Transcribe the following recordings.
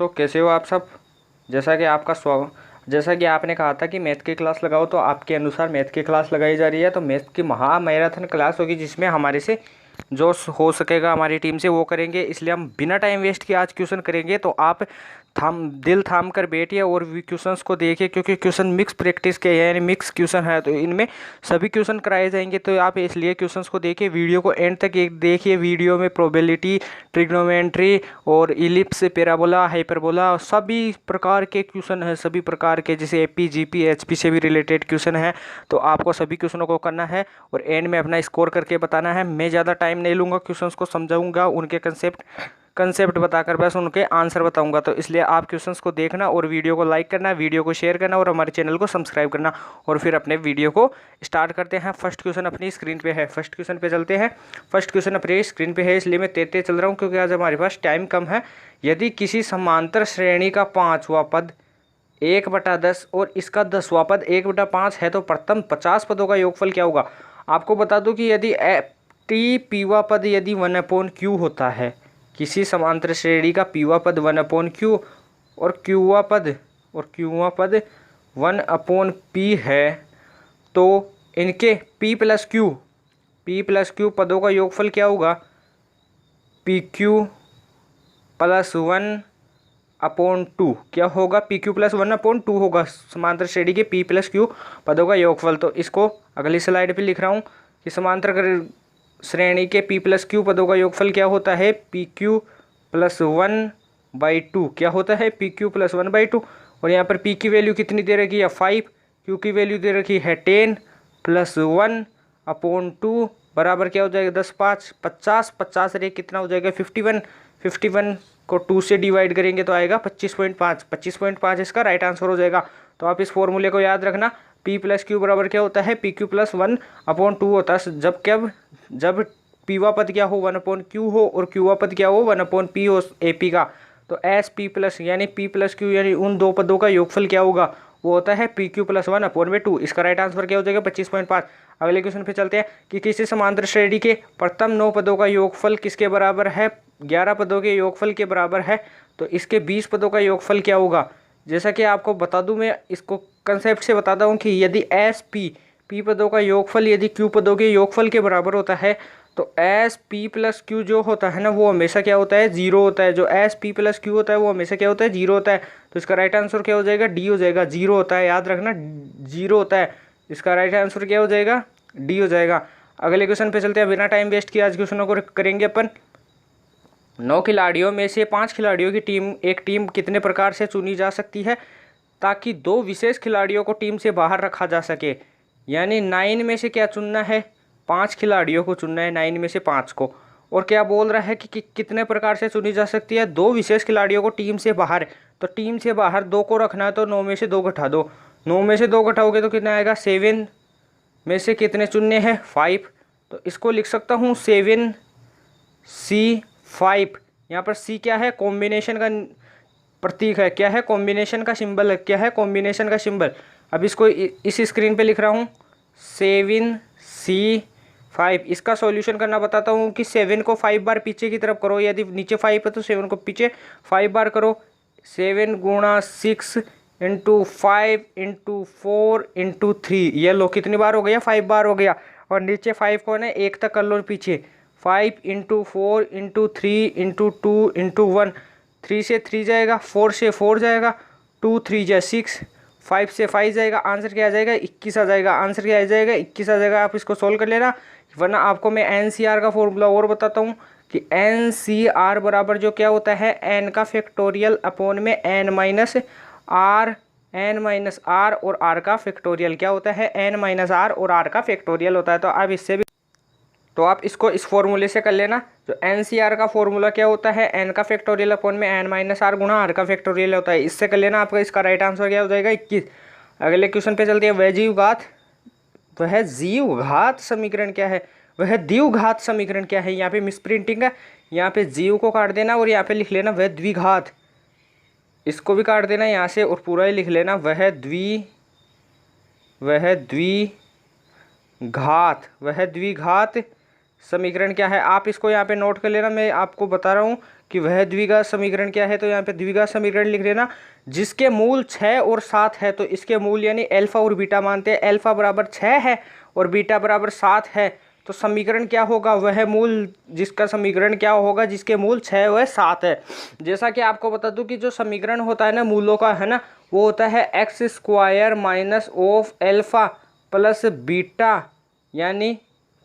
दोस्तों, कैसे हो आप सब। जैसा कि आपने कहा था कि मैथ की क्लास लगाओ, तो आपके अनुसार मैथ की क्लास लगाई जा रही है। तो मैथ की महा मैराथन क्लास होगी, जिसमें हमारे से जो हो सकेगा हमारी टीम से वो करेंगे। इसलिए हम बिना टाइम वेस्ट किए आज क्वेश्चन करेंगे। तो आप दिल थाम कर बैठिए और भी क्वेश्चंस को देखिए, क्योंकि क्वेश्चन मिक्स प्रैक्टिस के हैं, यानी मिक्स क्वेश्चन है। तो इनमें सभी क्वेश्चन कराए जाएंगे। तो आप इसलिए क्वेश्चंस को देखिए, वीडियो को एंड तक एक देखिए। वीडियो में प्रोबेबिलिटी, ट्रिग्नोमेट्री और इलिप्स, पैराबोला, हाइपरबोला, सभी प्रकार के क्वेश्चन है। सभी प्रकार के, जैसे एपी, जीपी, एचपी से भी रिलेटेड क्वेश्चन है। तो आपको सभी क्वेश्चनों को करना है और एंड में अपना स्कोर करके बताना है। मैं ज़्यादा टाइम नहीं लूँगा, क्वेश्चंस को समझाऊंगा, उनके कंसेप्ट बताकर बस उनके आंसर बताऊंगा। तो इसलिए आप क्वेश्चंस को देखना और वीडियो को लाइक करना, वीडियो को शेयर करना और हमारे चैनल को सब्सक्राइब करना। और फिर अपने वीडियो को स्टार्ट करते हैं। फर्स्ट क्वेश्चन अपनी स्क्रीन पे है। फर्स्ट क्वेश्चन पे चलते हैं। फर्स्ट क्वेश्चन अपनी स्क्रीन पे है, इसलिए मैं तेज तेज चल रहा हूँ, क्योंकि आज हमारे पास टाइम कम है। यदि किसी समांतर श्रेणी का 5वां पद 1/10 और इसका 10वां पद 1/5 है, तो प्रथम 50 पदों का योगफल क्या होगा। आपको बता दूं कि यदि टी पीवा पद यदि 1/q होता है, किसी समांतर श्रेणी का पीवा पद 1/q और क्यूवा पद 1/p है, तो इनके p प्लस q पदों का योगफल क्या होगा। pq + 1/2 क्या होगा। pq + 1/2 होगा समांतर श्रेणी के p + q पदों का योगफल। तो इसको अगली स्लाइड पे लिख रहा हूँ कि समांतर श्रेणी के p + q पदों का योगफल क्या होता है। pq + 1/2 क्या होता है। pq + 1/2। और यहाँ पर p की वैल्यू कितनी दे रखी है 5, q की वैल्यू दे रखी है 10 + 1/2 बराबर क्या हो जाएगा 10, 5, 50, 50 रे कितना हो जाएगा 51। 51 को 2 से डिवाइड करेंगे तो आएगा 25.5। 25.5 इसका राइट आंसर हो जाएगा। तो आप इस फॉर्मूले को याद रखना। p + q बराबर क्या होता है, pq + 1/2 होता है। जब पीवा पद क्या हो 1/q हो और क्यूवा पद क्या हो 1/p हो AP का, तो SP प्लस यानी p + q यानी उन दो पदों का योगफल क्या होगा, वो होता है pq + 1/2। इसका राइट आंसर क्या हो जाएगा 25.5। अगले क्वेश्चन पे चलते हैं कि किसी समांतर श्रेणी के प्रथम 9 पदों का योगफल किसके बराबर है, 11 पदों के योगफल के बराबर है। तो इसके 20 पदों का योगफल क्या होगा। जैसा कि आपको बता दूं, मैं इसको कंसेप्ट से बताता हूं कि यदि p पदों का योगफल यदि q पदों के योगफल के बराबर होता है, तो SP + q जो होता है ना, वो हमेशा क्या होता है 0 होता है। जो SP + q होता है वो हमेशा क्या होता है 0 होता है। तो इसका राइट आंसर क्या हो जाएगा D हो जाएगा। 0 होता है, याद रखना 0 होता है। इसका राइट आंसर क्या हो जाएगा D हो जाएगा। अगले क्वेश्चन पे चलते हैं। बिना टाइम वेस्ट किए आज क्वेश्चनों को करेंगे अपन। 9 खिलाड़ियों में से 5 खिलाड़ियों की एक टीम कितने प्रकार से चुनी जा सकती है, ताकि 2 विशेष खिलाड़ियों को टीम से बाहर रखा जा सके। यानी 9 में से क्या चुनना है, 5 खिलाड़ियों को चुनना है 9 में से 5 को। और क्या बोल रहा है कि कितने प्रकार से चुनी जा सकती है, 2 विशेष खिलाड़ियों को टीम से बाहर। तो टीम से बाहर 2 को रखना है, तो 9 में से 2 घटा दो। 9 में से 2 घटाओगे तो कितना आएगा 7 में से कितने चुनने हैं 5। तो इसको लिख सकता हूँ 7C5। यहाँ पर C क्या है, कॉम्बिनेशन का प्रतीक है। क्या है, कॉम्बिनेशन का सिंबल है। क्या है, कॉम्बिनेशन का सिंबल। अब इसको इस स्क्रीन पे लिख रहा हूँ 7C5। इसका सॉल्यूशन करना बताता हूँ कि 7 को 5 बार पीछे की तरफ करो। यदि नीचे 5 है तो 7 को पीछे 5 बार करो। 7 × 6 × 5 × 4 × 3, ये लो कितनी बार हो गया 5 बार हो गया। और नीचे 5 को ना 1 तक कर लो पीछे। 5 × 4 × 3 × 2 × 1। 3 से 3 जाएगा, 4 से 4 जाएगा, 2 3 जा 6, 5 से 5 जाएगा। आंसर क्या आ जाएगा 21 आ जाएगा। आंसर क्या आ जाएगा 21 आ जाएगा। आप इसको सोल्व कर लेना, वरना आपको मैं NCR का फॉर्मूला और बताता हूँ कि NCR बराबर जो क्या होता है n का फैक्टोरियल अपॉन में n माइनस r और r का फैक्टोरियल क्या होता है n माइनस r और r का फैक्टोरियल होता है। तो अब इससे भी तो आप इसको इस फॉर्मूले से कर लेना। जो NCR का फॉर्मूला क्या होता है n का फैक्टोरियल अपॉन में n माइनस r गुणा r का फैक्टोरियल होता है। इससे कर लेना, आपका इसका राइट आंसर क्या हो जाएगा 21। अगले क्वेश्चन पे चलते हैं। वह द्विघात समीकरण क्या है। यहाँ पे मिस प्रिंटिंग है, यहाँ पे जीव को काट देना और यहाँ पे लिख लेना वह द्विघात। इसको भी काट देना यहाँ से और पूरा ही लिख लेना वह द्विघात समीकरण क्या है। आप इसको यहाँ पे नोट कर लेना। मैं आपको बता रहा हूँ कि वह द्विघात समीकरण क्या है, तो यहाँ पे द्विघात समीकरण लिख लेना जिसके मूल 6 और 7 है। तो इसके मूल यानी अल्फा और बीटा मानते हैं, अल्फा बराबर 6 है और बीटा बराबर 7 है। तो समीकरण क्या होगा, वह मूल जिसका समीकरण क्या होगा, जिसके मूल 6 व 7 है। जैसा कि आपको बता दूं कि जो समीकरण होता है ना मूलों का, है ना, वो होता है x square minus of alpha plus beta, यानी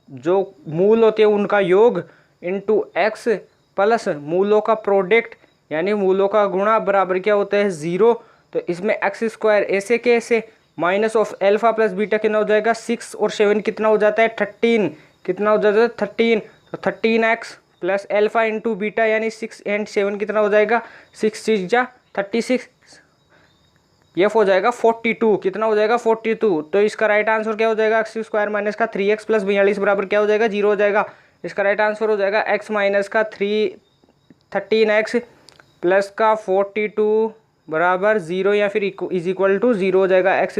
जो मूल होते हैं उनका योग इंटू एक्स प्लस मूलों का प्रोडक्ट यानी मूलों का गुणा बराबर क्या होता है 0। तो इसमें एक्स स्क्वायर ऐसे के ऐसे minus of alpha plus beta कितना हो जाएगा 6 और 7 कितना हो जाता है 13, कितना हो जाता है 13। तो 13x plus alpha into beta यानी 6 एंड 7 कितना हो जाएगा 6 6 जा 36, ये हो जाएगा 42, कितना हो जाएगा 42। तो इसका राइट आंसर क्या हो जाएगा एक्स स्क्वायर माइनस का 3x प्लस 42 बराबर क्या हो जाएगा 0 हो जाएगा। इसका राइट आंसर हो जाएगा x माइनस का 13x प्लस का 42 बराबर 0 या फिर इज इक्वल टू 0 हो जाएगा। एक्स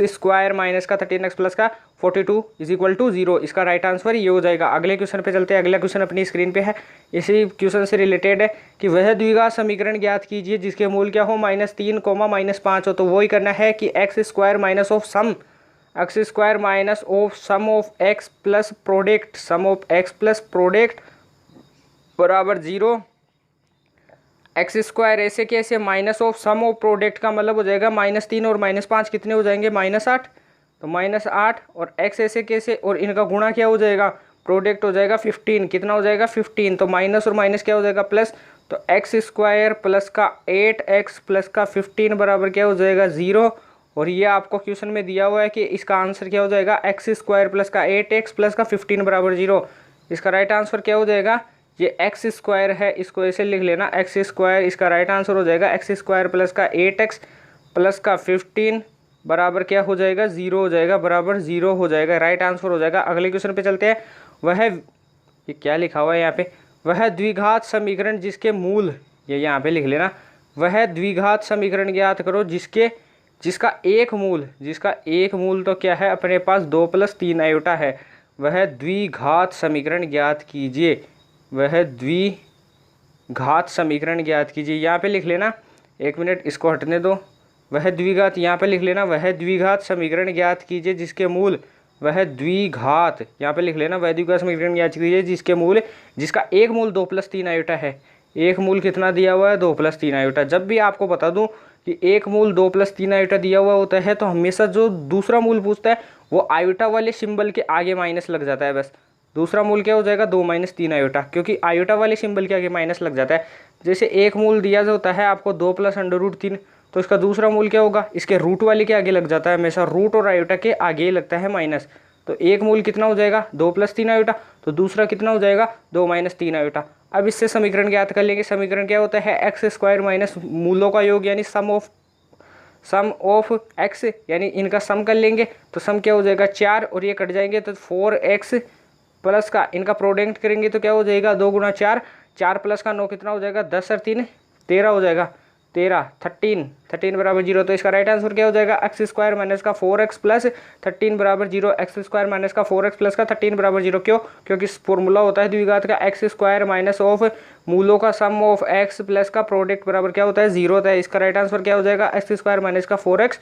स्क्वायर माइनस का 13x प्लस का 42 इज इक्वल टू 0, इसका राइट आंसर ये हो जाएगा। अगले क्वेश्चन पे चलते हैं। अगला क्वेश्चन अपनी स्क्रीन पे है, इसी क्वेश्चन से रिलेटेड है कि वह द्विघात समीकरण ज्ञात कीजिए जिसके मूल क्या हो -3, -5 हो। तो वही करना है कि x square minus of sum of x plus product, sum of x plus product बराबर 0। एक्स स्क्वायर ऐसे कैसे minus of sum of product का मतलब हो जाएगा -3 और -5 कितने हो जाएंगे -8, तो -8 और एक्स ऐसे कैसे और इनका गुणा क्या हो जाएगा प्रोडक्ट हो जाएगा 15, कितना हो जाएगा 15। तो माइनस और माइनस क्या हो जाएगा प्लस, तो एक्स स्क्वायर प्लस का 8x प्लस का 15 बराबर क्या हो जाएगा 0। और ये आपको क्वेश्चन में दिया हुआ है कि इसका आंसर क्या हो जाएगा एक्स स्क्वायर प्लस का 8x प्लस का 15 बराबर 0। इसका राइट आंसर क्या हो जाएगा, ये एक्स स्क्वायर है इसको ऐसे लिख लेना एक्स स्क्वायर, इसका राइट आंसर हो जाएगा एक्स स्क्वायर प्लस का 8x प्लस का 15 बराबर क्या हो जाएगा 0 हो जाएगा, बराबर 0 हो जाएगा, राइट आंसर हो जाएगा। अगले क्वेश्चन पे चलते हैं। वह ये क्या लिखा हुआ है यहाँ पे, वह द्विघात समीकरण जिसके मूल, ये यहाँ पे लिख लेना, वह द्विघात समीकरण ज्ञात करो जिसका एक मूल तो क्या है अपने पास 2 + 3 आयोटा है। वह द्विघात समीकरण ज्ञात कीजिए, वह द्विघात समीकरण ज्ञात कीजिए। यहाँ पे लिख लेना, एक मिनट इसको हटने दो, वह द्विघात यहाँ पे लिख लेना, वह द्विघात समीकरण ज्ञात कीजिए जिसके मूल, वह द्विघात यहाँ पे लिख लेना, वह द्विघात समीकरण ज्ञात कीजिए जिसके मूल, जिसका एक मूल 2 + 3 आयोटा है। एक मूल कितना दिया हुआ है 2 + 3 आयोटा। जब भी आपको बता दूं कि एक मूल 2 + 3 आयोटा दिया हुआ होता है तो हमेशा जो दूसरा मूल पूछता है वो आयोटा वाले सिंबल के आगे माइनस लग जाता है। बस दूसरा मूल क्या हो जाएगा 2 - 3 आयोटा, क्योंकि आयोटा वाले सिंबल के आगे माइनस लग जाता है। जैसे एक मूल दिया होता है आपको 2 + √3, तो इसका दूसरा मूल क्या होगा इसके रूट वाले के आगे लग जाता है, हमेशा रूट और आयोटा के आगे ही लगता है माइनस। तो एक मूल कितना हो जाएगा 2 + 3 आयोटा, तो दूसरा कितना हो जाएगा 2 - 3 आयोटा। अब इससे समीकरण ज्ञात कर लेंगे। समीकरण क्या होता है एक्स स्क्वायर माइनस मूलों का योग यानी सम ऑफ एक्स, यानी इनका सम कर लेंगे तो सम क्या हो जाएगा 4 और ये कट जाएंगे तो 4x प्लस का इनका प्रोडक्ट करेंगे तो क्या हो जाएगा 2 × 4, 4 प्लस का 9 कितना हो जाएगा 10 और 3 13 हो जाएगा, 13 बराबर 0। तो इसका राइट आंसर क्या हो जाएगा एक्स स्क्वायर माइनस का 4x प्लस 13 बराबर 0, एक्स स्क्वायर माइनस का 4x प्लस का 13 बराबर 0। क्यों, क्योंकि फॉर्मूला होता है द्विघात का एक्स स्क्वायर माइनस ऑफ मूलों का सम ऑफ एक्स प्लस का प्रोडक्ट बराबर क्या होता है 0 होता है। इसका राइट आंसर क्या हो जाएगा एक्स स्क्वायर माइनस का 4x,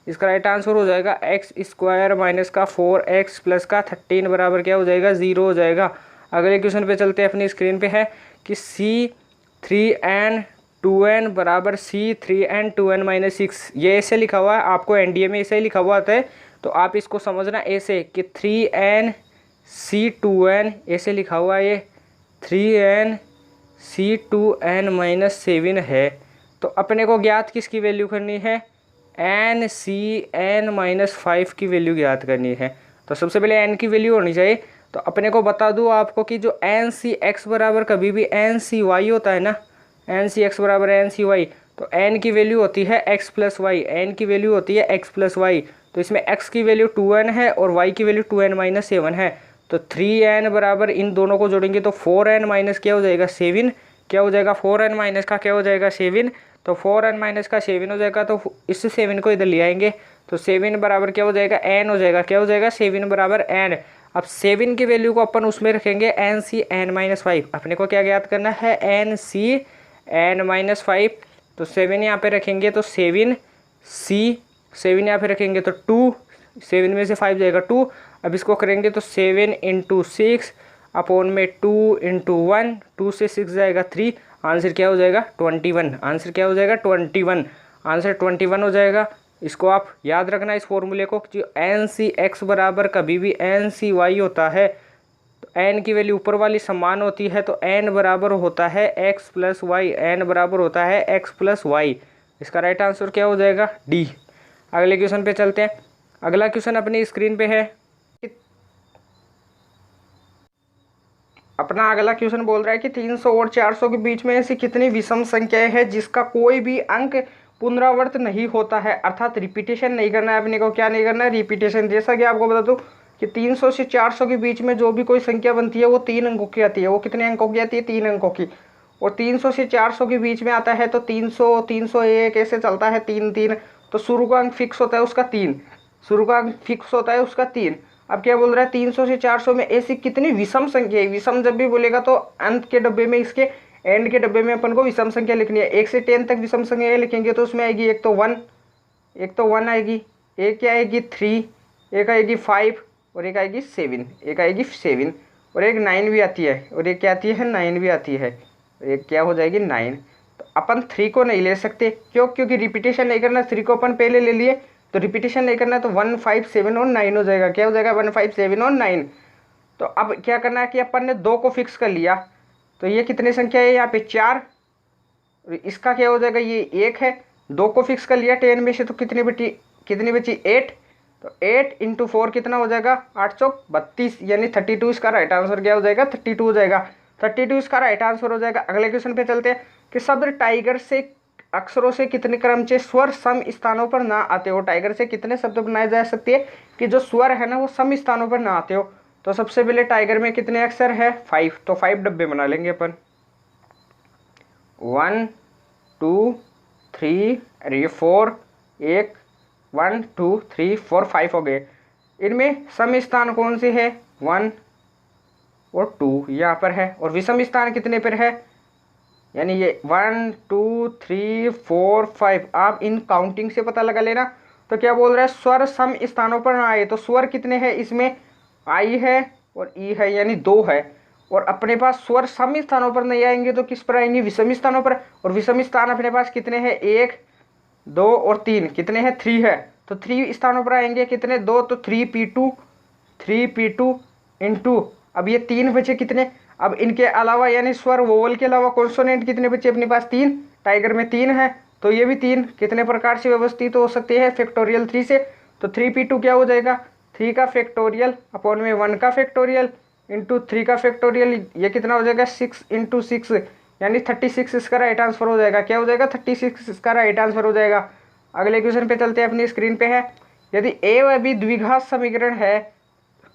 इसका राइट आंसर हो जाएगा एक्स स्क्वायर माइनस का 4x प्लस का 13 बराबर क्या हो जाएगा 0 हो जाएगा। अगले क्वेश्चन पे चलते हैं। अपनी स्क्रीन पे है कि C3n 2n बराबर C3n 2n - 6, ये ऐसे लिखा हुआ है, आपको एनडीए में ऐसे ही लिखा हुआ आता है, तो आप इसको समझना ऐसे कि 3n C2n ऐसे लिखा हुआ है, ये 3n C2n - 7 है। तो अपने को ज्ञात किसकी वैल्यू करनी है NCn - 5 की वैल्यू ज्ञात करनी है। तो सबसे पहले n की वैल्यू होनी चाहिए। तो अपने को बता दूँ आपको कि जो NCx बराबर कभी भी NCy होता है ना, NCx बराबर NCy, तो n की वैल्यू होती है x + y, n की वैल्यू होती है x + y। तो इसमें x की वैल्यू 2n है और y की वैल्यू 2n - 7 है। तो 3n बराबर इन दोनों को जोड़ेंगे तो 4n माइनस क्या हो जाएगा 7, क्या हो जाएगा 4n माइनस का क्या हो जाएगा 7, तो 4n माइनस का 7 हो जाएगा। तो इस 7 को इधर ले आएंगे तो 7 बराबर क्या हो जाएगा n हो जाएगा, क्या हो जाएगा 7 बराबर n। अब 7 की वैल्यू को अपन उसमें रखेंगे एन सी एन माइनस 5। अपने को क्या ज्ञात करना है, एन सी एन माइनस 5। तो 7 यहाँ पे रखेंगे तो 7 सी, 7 यहाँ पे रखेंगे तो 2, 7 में से 5 जाएगा 2। अब इसको करेंगे तो 7 इंटू 6 अपॉन में 2 इंटू 1, 2 से 6 जाएगा 3। आंसर क्या हो जाएगा 21। आंसर क्या हो जाएगा 21। आंसर 21 हो जाएगा। इसको आप याद रखना इस फॉर्मूले को, जो एन सी एक्स बराबर कभी भी एन सी वाई होता है तो एन की वैल्यू ऊपर वाली समान होती है, तो एन बराबर होता है एक्स प्लस वाई, एन बराबर होता है एक्स प्लस वाई। इसका राइट आंसर क्या हो जाएगा डी। अगले क्वेश्चन पे चलते हैं। अगला क्वेश्चन अपनी स्क्रीन पे है। अपना अगला क्वेश्चन बोल रहा है कि 300 और 400 के बीच में ऐसी कितनी विषम संख्याएं हैं जिसका कोई भी अंक पुनरावर्त नहीं होता है, अर्थात रिपीटेशन नहीं करना है अपने को। क्या नहीं करना है, रिपीटेशन। जैसा कि आपको बता दूं कि 300 से 400 के बीच में जो भी कोई संख्या बनती है वो 3 अंकों की आती है। वो कितने अंकों की आती है, 3 अंकों की। और 300 से 400 के बीच में आता है तो 300, 301 ऐसे चलता है 3 3। तो शुरू का अंक फिक्स होता है उसका 3, शुरू का अंक फिक्स होता है उसका 3। अब क्या बोल रहा है, 300 से 400 में ऐसी कितनी विषम संख्या है। विषम जब भी बोलेगा तो अंत के डब्बे में, इसके एंड के डब्बे में अपन को विषम संख्या लिखनी है। 1 से 10 तक विषम संख्या लिखेंगे तो उसमें आएगी एक तो 1 आएगी, एक क्या आएगी 3, एक आएगी 5 और एक आएगी 7, एक आएगी 7 और एक 9 भी आती है, और एक क्या आती है 9 भी आती है, एक क्या हो जाएगी 9। तो अपन 3 को नहीं ले सकते, क्यों, क्योंकि रिपीटेशन नहीं करना। 3 को अपन पहले ले लिए तो रिपीटेशन नहीं करना, तो 1 5 7 और 9 हो जाएगा। क्या हो जाएगा 1 5 7 और 9। तो अब क्या करना है कि अपन ने 2 को फिक्स कर लिया, तो ये कितनी संख्या है यहाँ पे 4, इसका क्या हो जाएगा ये 1 है। 2 को फिक्स कर लिया 10 में से, तो कितनी बची 8। तो 8 इंटू 4 कितना हो जाएगा 832, यानी 32। इसका राइट आंसर क्या हो जाएगा 32 हो जाएगा। 32 इसका राइट आंसर हो जाएगा। अगले क्वेश्चन पे चलते हैं कि शब्द टाइगर से अक्षरों से कितने क्रम से स्वर सम स्थानों पर ना आते हो। टाइगर से कितने शब्द बनाए जा सकते हैं कि जो स्वर है ना वो सम स्थानों पर ना आते हो। तो सबसे पहले टाइगर में कितने अक्षर है 5, तो 5 डब्बे बना लेंगे अपन। 1 2 3 अरे 4, 1 1 2 3 4 5 हो गए। इनमें सम स्थान कौन से है 1 और 2 यहाँ पर है, और विषम स्थान कितने पर है, यानी ये 1 2 3 4 5। आप इन काउंटिंग से पता लगा लेना। तो क्या बोल रहा है, स्वर सम स्थानों पर ना आए। तो स्वर कितने हैं इसमें, आई है और ई है, यानी 2 है। और अपने पास स्वर सम स्थानों पर नहीं आएंगे तो किस पर आएंगे, विषम स्थानों पर। और विषम स्थान अपने पास कितने हैं 1 2 और 3, कितने हैं 3 है। तो 3 स्थानों पर आएंगे कितने 2, तो 3p2 इंटू, अब ये 3 बचे कितने। अब इनके अलावा यानी स्वर वोवल के अलावा कॉन्सोनेंट कितने बचे अपने पास 3, टाइगर में 3 है। तो ये भी 3 कितने प्रकार से व्यवस्थित हो सकते हैं, फैक्टोरियल 3 से। तो 3p2 क्या हो जाएगा 3 का फैक्टोरियल अपॉन में 1 का फैक्टोरियल इंटू 3 का फैक्टोरियल, ये कितना हो जाएगा 6 इंटू 6, यानी 36 इसका राइट आंसर हो जाएगा। क्या हो जाएगा 36 इसका राइट आंसर हो जाएगा। अगले क्वेश्चन पे चलते हैं, अपनी स्क्रीन पे है। यदि ए व बी द्विघात समीकरण है,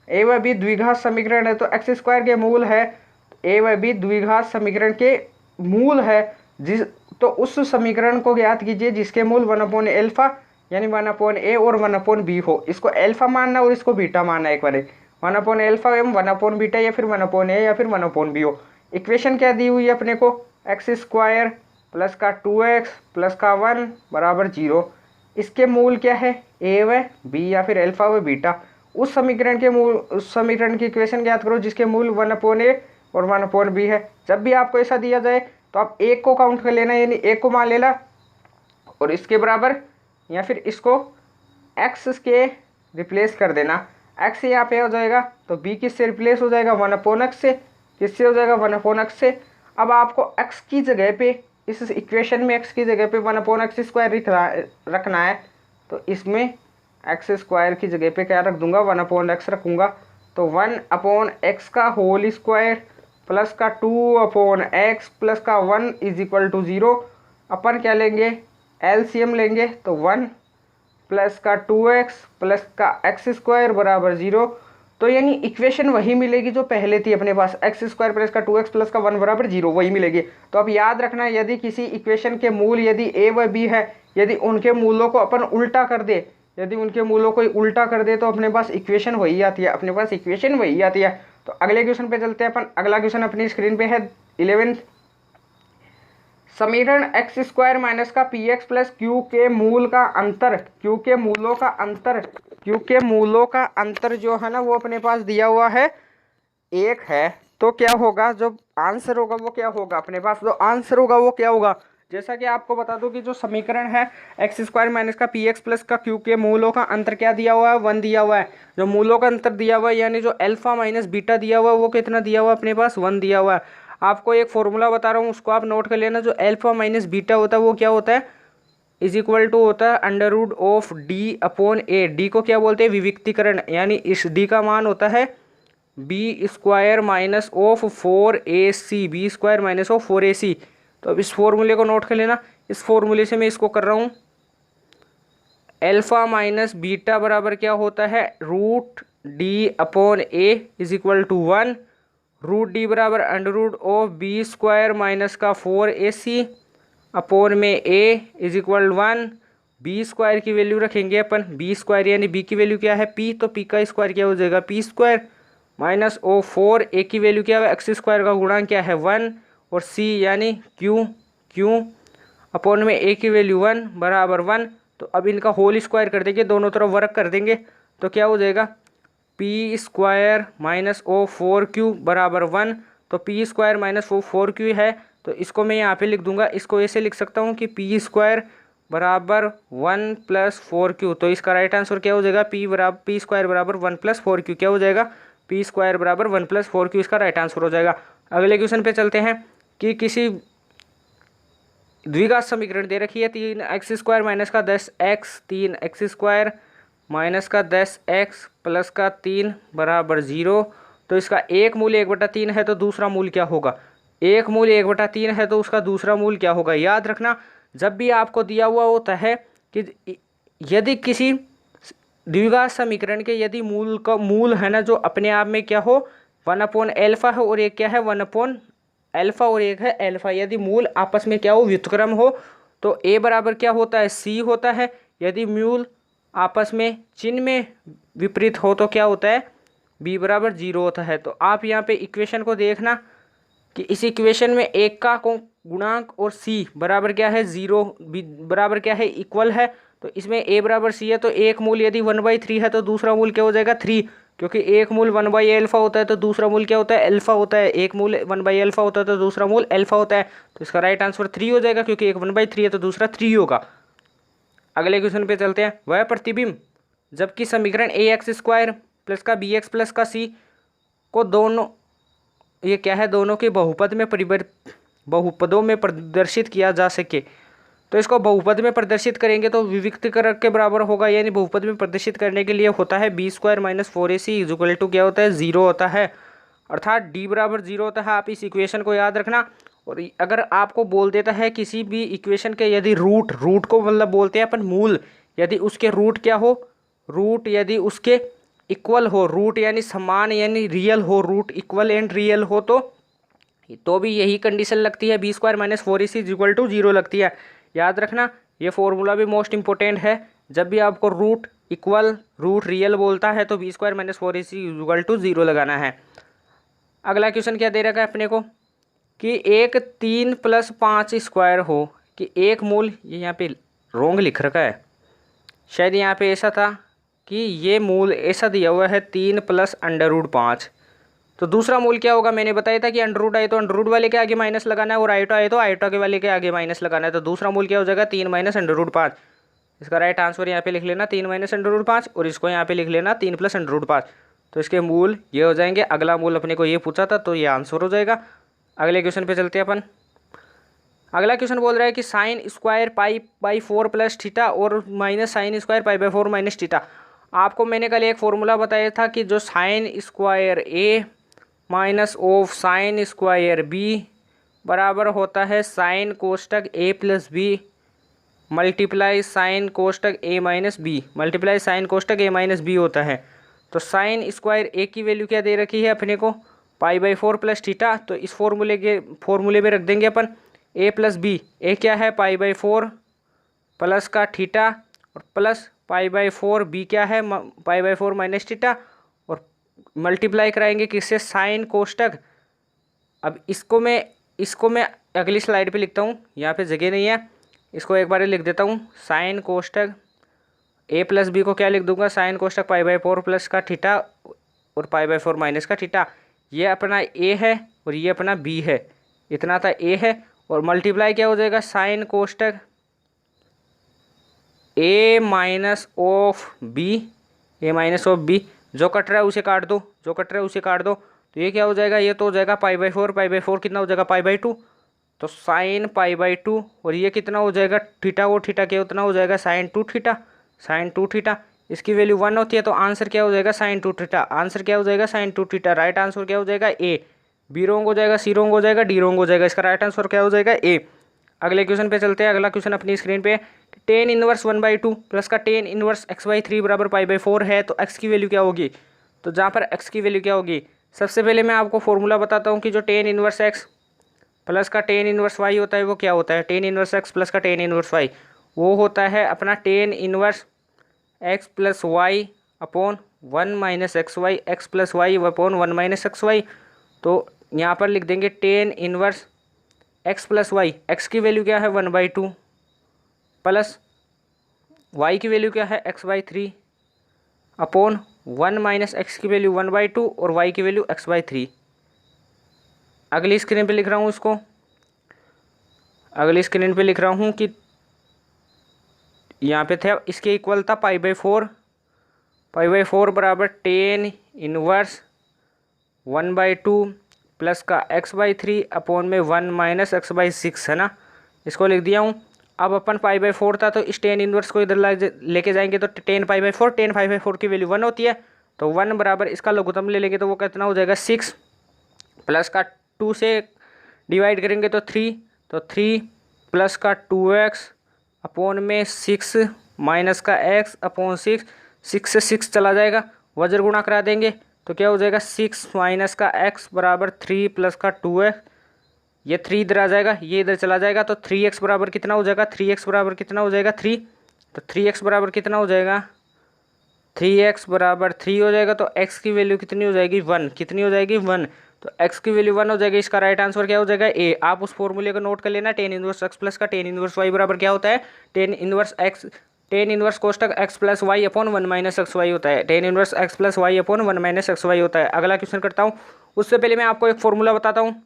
ए व बी द्विघात समीकरण है तो एक्स स्क्वायर के मूल है, ए व बी द्विघात समीकरण के मूल है जिस, तो उस समीकरण को ज्ञात कीजिए जिसके मूल 1 एल्फा यानी 1 ए और 1 बी हो। इसको एल्फा मानना और इसको बीटा मानना एक बार, 1 एल्फा एवं 1 बीटा, या फिर 1 ए या फिर 1 बी हो। इक्वेशन क्या दी हुई है अपने को, एक्स स्क्वायर प्लस का 2x प्लस का 1 बराबर 0। इसके मूल क्या है ए व बी या फिर एल्फा व बीटा। उस समीकरण के मूल, उस समीकरण की इक्वेशन ज्ञात करो जिसके मूल 1 ए और 1 बी है। जब भी आपको ऐसा दिया जाए तो आप एक को काउंट कर लेना, यानी एक को मान लेना और इसके बराबर, या फिर इसको x के रिप्लेस कर देना। x यहाँ पे हो जाएगा तो b किससे रिप्लेस हो जाएगा 1/x से, किससे हो जाएगा 1/x से। अब आपको x की जगह पे, इस इक्वेशन में x की जगह पे 1/x स्क्वायर रखना है, तो इसमें x स्क्वायर की जगह पे क्या रख दूंगा 1/x रखूँगा। तो 1/x का होल स्क्वायर प्लस का 2/x प्लस का 1 इज इक्वल टू 0। अपन क्या लेंगे एलसीएम लेंगे, तो 1 प्लस का 2x प्लस का x स्क्वायर बराबर 0। तो यानी इक्वेशन वही मिलेगी जो पहले थी अपने पास, एक्स स्क्वायर प्लस का 2x प्लस का 1 बराबर 0 वही मिलेगी। तो अब याद रखना, यदि किसी इक्वेशन के मूल यदि a व b है, यदि उनके मूलों को अपन उल्टा कर दे, यदि उनके मूलों को उल्टा कर दे तो अपने पास इक्वेशन वही आती है, अपने पास इक्वेशन वही आती है। तो अगले क्वेश्चन पे चलते हैं अपन। अगला क्वेश्चन अपनी स्क्रीन पे है 11th। समीकरण एक्स स्क्वायर माइनस का पी एक्स प्लस क्यू के मूल का अंतर, क्यू के मूलों का अंतर, क्यू के मूलों का अंतर जो है ना वो अपने पास दिया हुआ है 1 है। तो क्या होगा, जो आंसर होगा वो क्या होगा, अपने पास जो आंसर होगा वो क्या होगा। जैसा कि आपको बता दूं कि जो समीकरण है एक्स स्क्वायर माइनस का पी एक्स प्लस का क्यू के मूलों का अंतर क्या दिया हुआ है, 1 दिया हुआ है। जो मूलों का अंतर दिया हुआ है यानी जो अल्फा माइनस बीटा दिया हुआ है वो कितना दिया हुआ है, अपने पास 1 दिया हुआ है। आपको एक फॉर्मूला बता रहा हूँ उसको आप नोट कर लेना। जो अल्फा माइनस बीटा होता है वो क्या होता है, इज इक्वल टू होता है under root of D upon a. D को क्या बोलते हैं, विविक्तीकरण, यानी इस डी का मान होता है b square minus of 4ac, b square minus of 4ac। तो अब इस फॉर्मूले को नोट कर लेना। इस फॉर्मूले से मैं इसको कर रहा हूँ, अल्फा माइनस बीटा बराबर क्या होता है, root d upon a is equal to 1। Root d बराबर under root of b square minus का 4ac अपॉन में a is equal 1। B square की वैल्यू रखेंगे अपन, बी स्क्वायर यानी बी की वैल्यू क्या है पी, तो पी का स्क्वायर क्या हो जाएगा पी स्क्वायर माइनस ओ 4। ए की वैल्यू क्या है, एक्स स्क्वायर का गुणांक क्या है 1, और सी यानी क्यू अपॉन में ए की वैल्यू 1 बराबर 1। तो अब इनका होल स्क्वायर कर देंगे, दोनों तरफ वर्क कर देंगे, तो क्या हो जाएगा P square minus O 4q बराबर 1। तो P square minus O 4q है, तो इसको मैं यहाँ पे लिख दूंगा। इसको ऐसे लिख सकता हूँ कि पी स्क्वायर बराबर 1 प्लस 4q। तो इसका राइट आंसर क्या हो जाएगा, पी स्क्वायर बराबर 1 प्लस 4q क्या हो जाएगा, पी स्क्वायर बराबर 1 प्लस 4q इसका राइट आंसर हो जाएगा। अगले क्वेश्चन पे चलते हैं कि किसी द्विघात समीकरण दे रखी है 3x स्क्वायर माइनस का 10x, 3x स्क्वायर माइनस का 10x प्लस का 3 बराबर 0। तो इसका एक मूल 1/3 है तो दूसरा मूल क्या होगा, एक मूल 1/3 है तो उसका दूसरा मूल क्या होगा। याद रखना जब भी आपको दिया हुआ होता है कि यदि किसी द्विघात समीकरण के यदि मूल का मूल है ना जो अपने आप में क्या हो 1/अल्फा है और एक क्या है 1/अल्फा और एक है अल्फा, यदि मूल आपस में क्या हो व्युत्क्रम हो तो a बराबर क्या होता है c होता है। यदि मूल आपस में चिन्ह में विपरीत हो तो क्या होता है b बराबर 0 होता है। तो आप यहाँ पे इक्वेशन को देखना कि इस इक्वेशन में एक का गुणांक और c बराबर क्या है 0, b बराबर क्या है इक्वल है। तो इसमें a बराबर c है तो एक मूल यदि 1/3 है तो दूसरा मूल क्या हो जाएगा 3, क्योंकि एक मूल 1/अल्फा होता है तो दूसरा मूल क्या होता है अल्फा होता है। एक मूल 1/अल्फा होता है तो दूसरा मूल अल्फा होता है। तो इसका राइट आंसर 3 हो जाएगा, क्योंकि एक 1/3 है तो दूसरा 3 होगा। अगले क्वेश्चन पे चलते हैं। वह प्रतिबिंब जबकि समीकरण ए एक्स स्क्वायर प्लस का बी एक्स प्लस का सी को दोनों ये क्या है दोनों के बहुपदों में प्रदर्शित किया जा सके, तो इसको बहुपद में प्रदर्शित करेंगे तो विविक्तीकरण के बराबर होगा, यानी बहुपद में प्रदर्शित करने के लिए होता है b square minus 4ac equal to क्या होता है 0 होता है, अर्थात डी बराबर 0 होता है। आप इस इक्वेशन को याद रखना। और अगर आपको बोल देता है किसी भी इक्वेशन के यदि रूट को मतलब बोलते हैं अपन मूल, यदि उसके रूट क्या हो, रूट यदि उसके इक्वल हो, रूट यानी समान यानी रियल हो, रूट इक्वल एंड रियल हो तो भी यही कंडीशन लगती है b square minus 4ac equal to 0 लगती है। याद रखना ये फॉर्मूला भी मोस्ट इंपॉर्टेंट है। जब भी आपको रूट इक्वल रूट रियल बोलता है तो b square minus 4ac equal to 0 लगाना है। अगला क्वेश्चन क्या दे रखा है अपने को कि एक 3 + 5 स्क्वायर हो कि एक मूल, ये यहाँ पे रोंग लिख रखा है, शायद यहाँ पे ऐसा था कि ये मूल ऐसा दिया हुआ है 3 + √5। तो दूसरा मूल क्या होगा, मैंने बताया था कि अंडर रूट आए तो अंडर रूट वाले के आगे माइनस लगाना है और आइटो आए तो आइटो के वाले के आगे माइनस लगाना है। तो दूसरा मूल क्या हो जाएगा 3 - √5। इसका राइट आंसर यहाँ पे लिख लेना 3 - √5 और इसको यहाँ पे लिख लेना 3 + √5। तो इसके मूल ये हो जाएंगे। अगला मूल अपने को ये पूछा था तो ये आंसर हो जाएगा। अगले क्वेश्चन पे चलते हैं अपन। अगला क्वेश्चन बोल रहा है कि साइन स्क्वायर π/4 + थीटा और माइनस साइन स्क्वायर π/4 - थीटा। आपको मैंने कल एक फॉर्मूला बताया था कि जो sine square a minus of sine square b बराबर होता है साइन कोष्टक a plus b multiply sine कोष्टक a minus b multiply sine कोष्टक ए माइनस बी होता है। तो साइन स्क्वायर ए की वैल्यू क्या दे रखी है अपने को π/4 + थीटा। तो इस फॉर्मूले में रख देंगे अपन ए प्लस बी। ए क्या है π/4 प्लस का थीटा और plus pi by four b क्या है pi by four minus theta, और मल्टीप्लाई कराएंगे किससे साइन कोष्टक। अब इसको मैं अगली स्लाइड पे लिखता हूँ, यहाँ पे जगह नहीं है, इसको एक बार लिख देता हूँ। साइन कोष्टक ए प्लस बी को क्या लिख दूंगा, साइन कोष्टक पाई बाई फोर प्लस का थीटा और पाई बाई फोर माइनस का थीटा। ये अपना ए है और ये अपना बी है, इतना था ए है, और मल्टीप्लाई क्या हो जाएगा साइन कोष्टक a minus of b, a minus of b, जो कट रहा है उसे काट दो, जो कट रहा है उसे काट दो, तो ये क्या हो जाएगा, ये तो हो जाएगा पाई बाई फोर कितना हो जाएगा पाई बाई टू, तो साइन पाई बाई टू, और ये कितना हो जाएगा थीटा, वो थीटा क्या उतना हो जाएगा sign to theta, sign to theta. इसकी वैल्यू 1 होती है तो आंसर क्या हो जाएगा साइन टू थीटा, आंसर क्या हो जाएगा sign to theta. Right answer क्या हो जाएगा ए, बी रोंग हो जाएगा, सी रोंग हो जाएगा, डी रोंग हो जाएगा, इसका राइट आंसर क्या हो जाएगा ए। अगले क्वेश्चन पे चलते हैं। अगला क्वेश्चन अपनी स्क्रीन पे, टेन इनवर्स 1/2 प्लस का टेन इनवर्स x/3 बराबर पाई बाई फोर है, तो x की वैल्यू क्या होगी। तो जहाँ पर x की वैल्यू क्या होगी, सबसे पहले मैं आपको फॉर्मूला बताता हूँ कि जो टेन इनवर्स x प्लस का टेन इनवर्स y होता है वो क्या होता है। टेन इनवर्स x प्लस का टेन इनवर्स y वो होता है अपना tan inverse x plus y upon 1 minus x y, x plus y upon 1 minus x y. तो यहाँ पर लिख देंगे tan inverse x plus y, x की वैल्यू क्या है 1/2 प्लस y की वैल्यू क्या है x/3 अपॉन 1 माइनस एक्स की वैल्यू 1/2 और y की वैल्यू x/3। अगली स्क्रीन पे लिख रहा हूँ इसको, अगली स्क्रीन पे लिख रहा हूँ कि यहाँ पे थे इसके इक्वल था पाई बाई फोर बराबर टेन इनवर्स 1/2 प्लस का x/3 अपॉन में 1 माइनस x/6 है ना, इसको लिख दिया हूँ। अब अपन पाई बाई फोर था तो इस टेन इनवर्स को इधर लेके जाएंगे तो टेन पाई बाई फोर की वैल्यू 1 होती है, तो 1 बराबर इसका लघुत्तम ले लेंगे तो वो कितना हो जाएगा 6, प्लस का 2 से डिवाइड करेंगे तो 3, तो 3 प्लस का 2x अपॉन में 6 माइनस का x अपॉन 6, 6 से 6 चला जाएगा, वज्र गुणा करा देंगे तो क्या हो जाएगा 6 माइनस का x बराबर 3 प्लस का 2x, ये 3 इधर आ जाएगा, ये इधर चला जाएगा, तो 3x बराबर कितना हो जाएगा, 3x बराबर कितना हो जाएगा 3, तो 3x बराबर कितना हो जाएगा 3x बराबर 3 हो जाएगा, तो x की वैल्यू कितनी हो जाएगी 1, कितनी हो जाएगी 1, तो x की वैल्यू 1 हो जाएगी। इसका राइट आंसर क्या हो जाएगा ए। आप उस फॉर्मूले को नोट कर लेना, टेन इनवर्स x प्लस का टेन इनवर्स y बराबर क्या होता है, टेन इनवर्स कोष्टक x plus y upon 1 minus x y होता है, tan inverse x plus y upon 1 minus x y होता है। अगला क्वेश्चन करता हूँ, उससे पहले मैं आपको एक फॉर्मूला बताता हूँ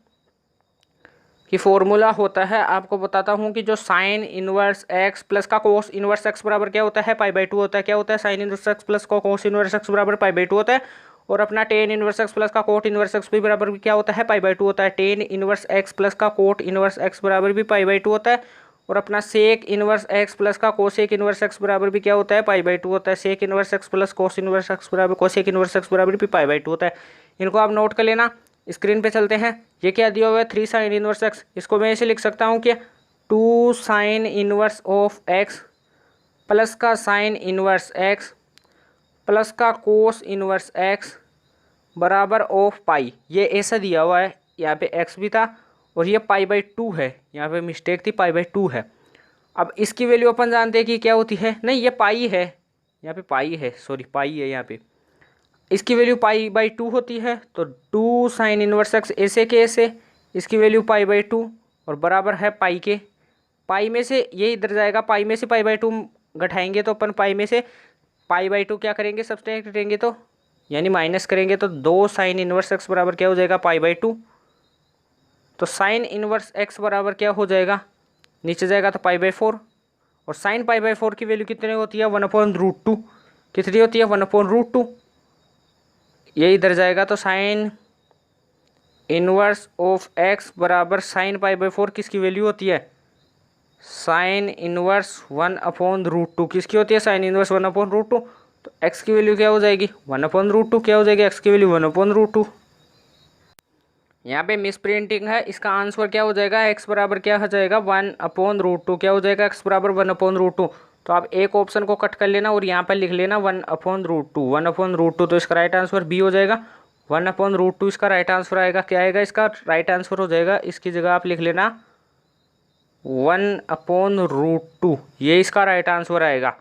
कि फॉर्मूला होता है, आपको बताता हूँ कि जो साइन इनवर्स x प्लस का कोस इनवर्स x बराबर क्या होता है पाई बाई टू होता है। क्या होता है साइन इनवर्स x प्लस का कोस इनवर्स x बराबर पाई बाई टू होता है, और अपना टेन इनवर्स x प्लस का कोट इनवर्स x भी बराबर भी क्या होता है पाई बाई टू होता है। टेन इनवर्स x प्लस का कोट इनवर्स x बराबर भी पाई बाई टू होता है, और अपना सेक इनवर्स x प्लस का कोसेक इनवर्स x बराबर भी क्या होता है पाई बाई टू होता है। Sec inverse x plus cos inverse x बराबर कोसेक इनवर्स x बराबर भी पाई बाई टू होता है। इनको आप नोट कर लेना। स्क्रीन पे चलते हैं, ये क्या दिया हुआ है 3 साइन इनवर्स x, इसको मैं ऐसे लिख सकता हूँ कि 2 sine inverse of x plus का साइन इनवर्स x प्लस का कोस इनवर्स x बराबर ऑफ पाई। ये ऐसा दिया हुआ है, यहाँ पे x भी था और ये पाई बाई टू है, यहाँ पे मिस्टेक थी पाई बाई टू है। अब इसकी वैल्यू अपन जानते हैं कि क्या होती है, नहीं ये पाई है, यहाँ पे पाई है, सॉरी पाई है यहाँ पे, इसकी वैल्यू पाई बाई टू होती है, तो 2 साइन इनवर्स एक्स ऐसे के ऐसे, इसकी वैल्यू पाई बाई टू और बराबर है पाई के, पाई में से ये इधर जाएगा, पाई में से पाई बाई टू घटाएंगे तो अपन पाई में से पाई बाई टू क्या करेंगे सब्सट्रैक्ट करेंगे तो यानी माइनस करेंगे, तो 2 साइन इनवर्स एक्स बराबर क्या हो जाएगा पाई बाई टू। तो साइन इनवर्स एक्स बराबर क्या हो जाएगा, नीचे जाएगा तो पाई बाई फोर, और साइन पाई बाई फोर की वैल्यू कितनी होती है 1/√2, कितनी होती है 1/√2, ये इधर जाएगा तो साइन इनवर्स ऑफ एक्स बराबर साइन पाई बाई फोर किसकी वैल्यू होती है, साइन इनवर्स 1/√2 किसकी होती है, साइन इनवर्स 1/√2, तो एक्स की वैल्यू क्या हो जाएगी 1/√2, क्या हो जाएगी एक्स की वैल्यू 1/√2। यहाँ पे मिस प्रिंटिंग है, इसका आंसर क्या हो जाएगा एक्स बराबर क्या हो जाएगा 1/√2, क्या हो जाएगा एक्स बराबर 1/√2। तो आप एक ऑप्शन को कट कर लेना और यहाँ पर लिख लेना 1/√2, 1/√2, तो इसका राइट आंसर बी हो जाएगा 1/√2, इसका राइट आंसर आएगा। क्या आएगा इसका राइट आंसर हो जाएगा, इसकी जगह आप लिख लेना 1/√2, ये इसका राइट आंसर आएगा।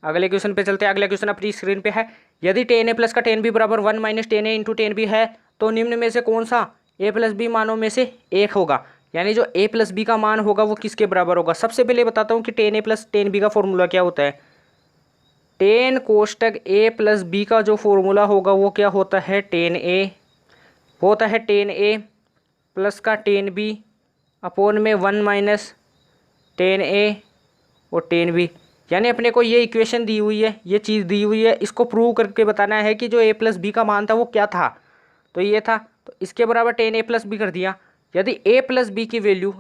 अगले क्वेश्चन पे चलते हैं। अगला क्वेश्चन अपनी स्क्रीन पे है। यदि टेन ए प्लस का टेन बी बराबर 1 माइनस टेन ए इंटू टेन बी है तो निम्न में से कौन सा ए प्लस बी मानों में से एक होगा। यानी जो ए प्लस बी का मान होगा वो किसके बराबर होगा। सबसे पहले बताता हूँ कि टेन ए प्लस टेन बी का फॉर्मूला क्या होता है। टेन कोष्टक ए प्लस बी का जो फॉर्मूला होगा वो क्या होता है, टेन ए, वो होता है टेन ए प्लस का टेन बी अपोन में 1 माइनस टेन ए और टेन बी। यानी अपने को ये इक्वेशन दी हुई है, ये चीज़ दी हुई है, इसको प्रूव करके बताना है कि जो ए प्लस बी का मान था वो क्या था। तो ये था, तो इसके बराबर टेन ए प्लस बी कर दिया। यदि ए प्लस बी की वैल्यू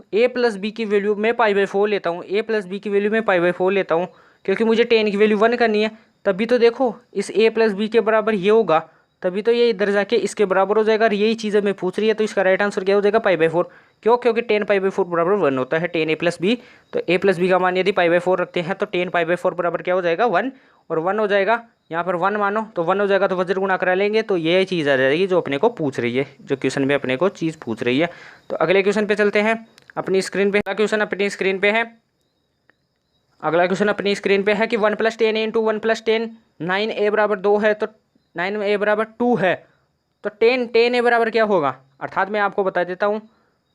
मैं π/4 लेता हूँ, ए प्लस बी की वैल्यू मैं π/4 लेता हूँ क्योंकि मुझे टेन की वैल्यू 1 करनी है। तभी तो देखो इस ए प्लस बी के बराबर ये होगा, तभी तो ये इधर जाके इसके बराबर हो जाएगा। और यही चीज़ हमें पूछ रही है, तो इसका राइट आंसर क्या हो जाएगा, π/4। क्यों, क्योंकि टेन π/4 बराबर 1 होता है टेन ए प्लस बी। तो ए प्लस बी का मान यदि π/4 रखते हैं तो टेन π/4 बराबर क्या हो जाएगा, 1। और 1 हो जाएगा, यहाँ पर 1 मानो तो 1 हो जाएगा, तो वज्र गुणा करा लेंगे तो ये चीज़ आ जाएगी जो अपने को पूछ रही है, जो क्वेश्चन में अपने को चीज़ पूछ रही है। तो अगले क्वेश्चन पे चलते हैं अपनी स्क्रीन पे। अगला क्वेश्चन अपनी स्क्रीन पे है। अगला क्वेश्चन अपनी स्क्रीन पे है कि 1 + 10 इंटू 1 + 10 9a बराबर 2 है, तो 9a बराबर 2 है, तो 10a बराबर क्या होगा। अर्थात मैं आपको बता देता हूँ,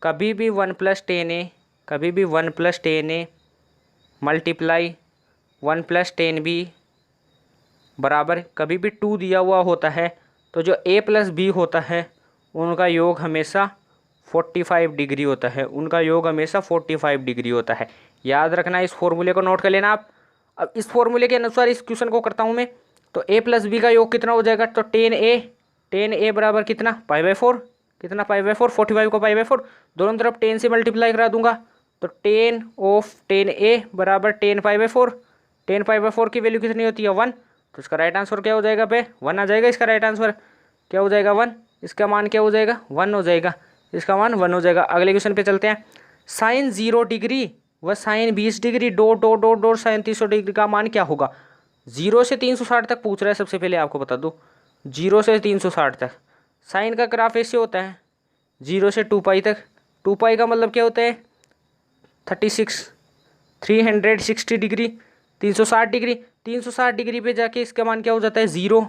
कभी भी 1 + 10a मल्टीप्लाई 1 + 10b बराबर कभी भी 2 दिया हुआ होता है, तो जो a प्लस बी होता है उनका योग हमेशा 45 डिग्री होता है, उनका योग हमेशा 45 डिग्री होता है। याद रखना, इस फॉर्मूले को नोट कर लेना आप। अब इस फॉर्मूले के अनुसार इस क्वेश्चन को करता हूँ मैं, तो a प्लस बी का योग कितना हो जाएगा, तो 10a बराबर कितना, π/4, कितना π/4, 45 को π/4, दोनों तरफ 10 से मल्टीप्लाई करा दूंगा, तो 10 बराबर 10π/4, 10π/4 की वैल्यू कितनी होती है, 1। तो इसका राइट आंसर क्या हो जाएगा, 1 आ जाएगा। इसका राइट आंसर क्या हो जाएगा, 1। इसका मान क्या हो जाएगा, 1 हो जाएगा, इसका मान 1 हो जाएगा। अगले क्वेश्चन पे चलते हैं। साइन 0 डिग्री व sine 20 degree dot dot dot dot sine 300 degree का मान क्या होगा। 0 से 360 तक पूछ रहा है। सबसे पहले आपको बता दूँ, 0 से 360 तक साइन का ग्राफ ऐसे होता है, 0 से 2π तक। 2π का मतलब क्या होता है, 360 डिग्री, 360 डिग्री। 360 डिग्री पे जाके इसका मान क्या हो जाता है, 0।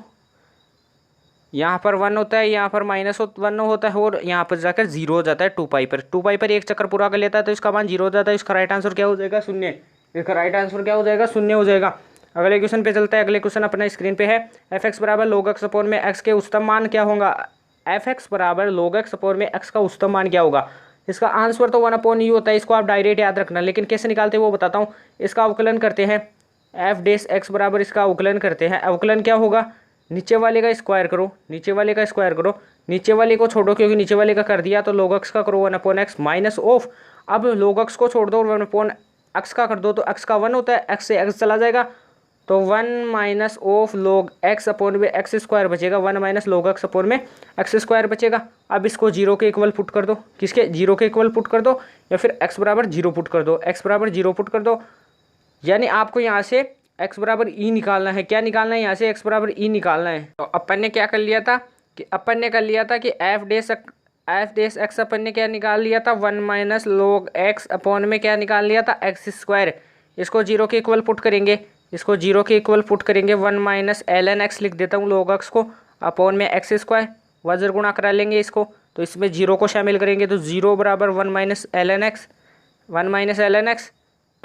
यहाँ पर 1 होता है, यहाँ पर -1 होता है, और यहाँ पर जाकर 0 हो जाता है 2π पर। 2π पर एक चक्कर पूरा कर लेता है तो इसका मान 0 हो जाता है। इसका राइट आंसर क्या हो जाएगा, 0। इसका राइट आंसर क्या हो जाएगा, 0 हो जाएगा। अगले क्वेश्चन पे चलता है। अगले क्वेश्चन अपना स्क्रीन पे है। f(x) बराबर log x अपोन में x के उच्चतम मान क्या होगा। f(x) बराबर log x अपोन में x का उच्चतम मान क्या होगा। इसका आंसर तो 1/u होता है, इसको आप डायरेक्ट याद रखना, लेकिन कैसे निकालते हैं वो बताता हूँ। इसका अवकलन करते हैं, f(x) बराबर इसका अवकलन करते हैं। अवकलन क्या होगा, नीचे वाले का स्क्वायर करो, नीचे वाले का स्क्वायर करो, नीचे वाले को छोड़ो क्योंकि नीचे वाले का कर दिया, तो log x का करो 1/x माइनस ऑफ। अब log x को छोड़ दो, 1/x का कर दो, तो x का 1 होता है, x से x चला जाएगा, तो 1 minus of log x upon में x स्क्वायर बचेगा, 1 माइनस log x अपोन में x स्क्वायर बचेगा। अब इसको 0 के इक्वल पुट कर दो, किसके, 0 के इक्वल पुट कर दो, या फिर x बराबर 0 पुट कर दो, x बराबर 0 पुट कर दो। यानी आपको यहाँ से x बराबर e निकालना है। क्या निकालना है, यहाँ से x बराबर e निकालना है। तो अपन ने क्या कर लिया था कि f (x) अपन ने क्या निकाल लिया था, 1 माइनस log x अपोन में क्या निकाल लिया था, x स्क्वायर। इसको 0 के इक्वल पुट करेंगे, इसको 0 के इक्वल पुट करेंगे, 1 माइनस ln x लिख देता हूँ log x को, अपोन में x स्क्वायर, वज्र गुणा करा लेंगे इसको, तो इसमें 0 को शामिल करेंगे, तो 0 बराबर 1 minus ln x, 1 minus ln x,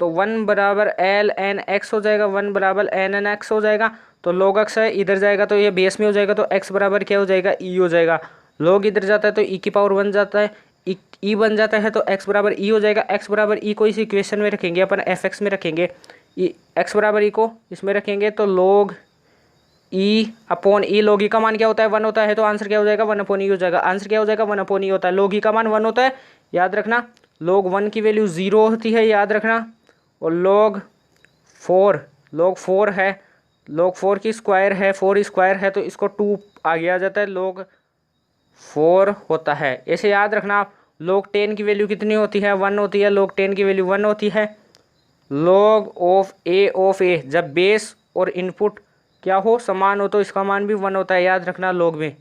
तो 1 बराबर ln x हो जाएगा, 1 बराबर ln x हो जाएगा। तो log x है, इधर जाएगा तो ये बेस में हो जाएगा, तो x बराबर क्या हो जाएगा, e हो जाएगा। log इधर जाता है तो e की पावर 1 जाता है, e बन जाता है, तो x बराबर e हो जाएगा। x बराबर e को इस इक्वेशन में रखेंगे, अपन f(x) में रखेंगे, x बराबर e को इसमें रखेंगे, तो log e upon e, log e का मान क्या होता है, 1 होता है, तो आंसर क्या हो जाएगा, 1/e हो जाएगा। आंसर क्या हो जाएगा, 1/e होता है। log e का मान 1 होता है, याद रखना। log 1 की वैल्यू 0 होती है, याद रखना। और log 4 है, log 4 की स्क्वायर है, 4 स्क्वायर है, तो इसको 2 आगे आ जाता है, log 4 होता है। ऐसे याद रखना आप। log 10 की वैल्यू कितनी होती है, 1 होती है, log 10 की वैल्यू 1 होती है। log ऑफ a जब बेस और इनपुट क्या हो, समान हो, तो इसका मान भी 1 होता है, याद रखना log में।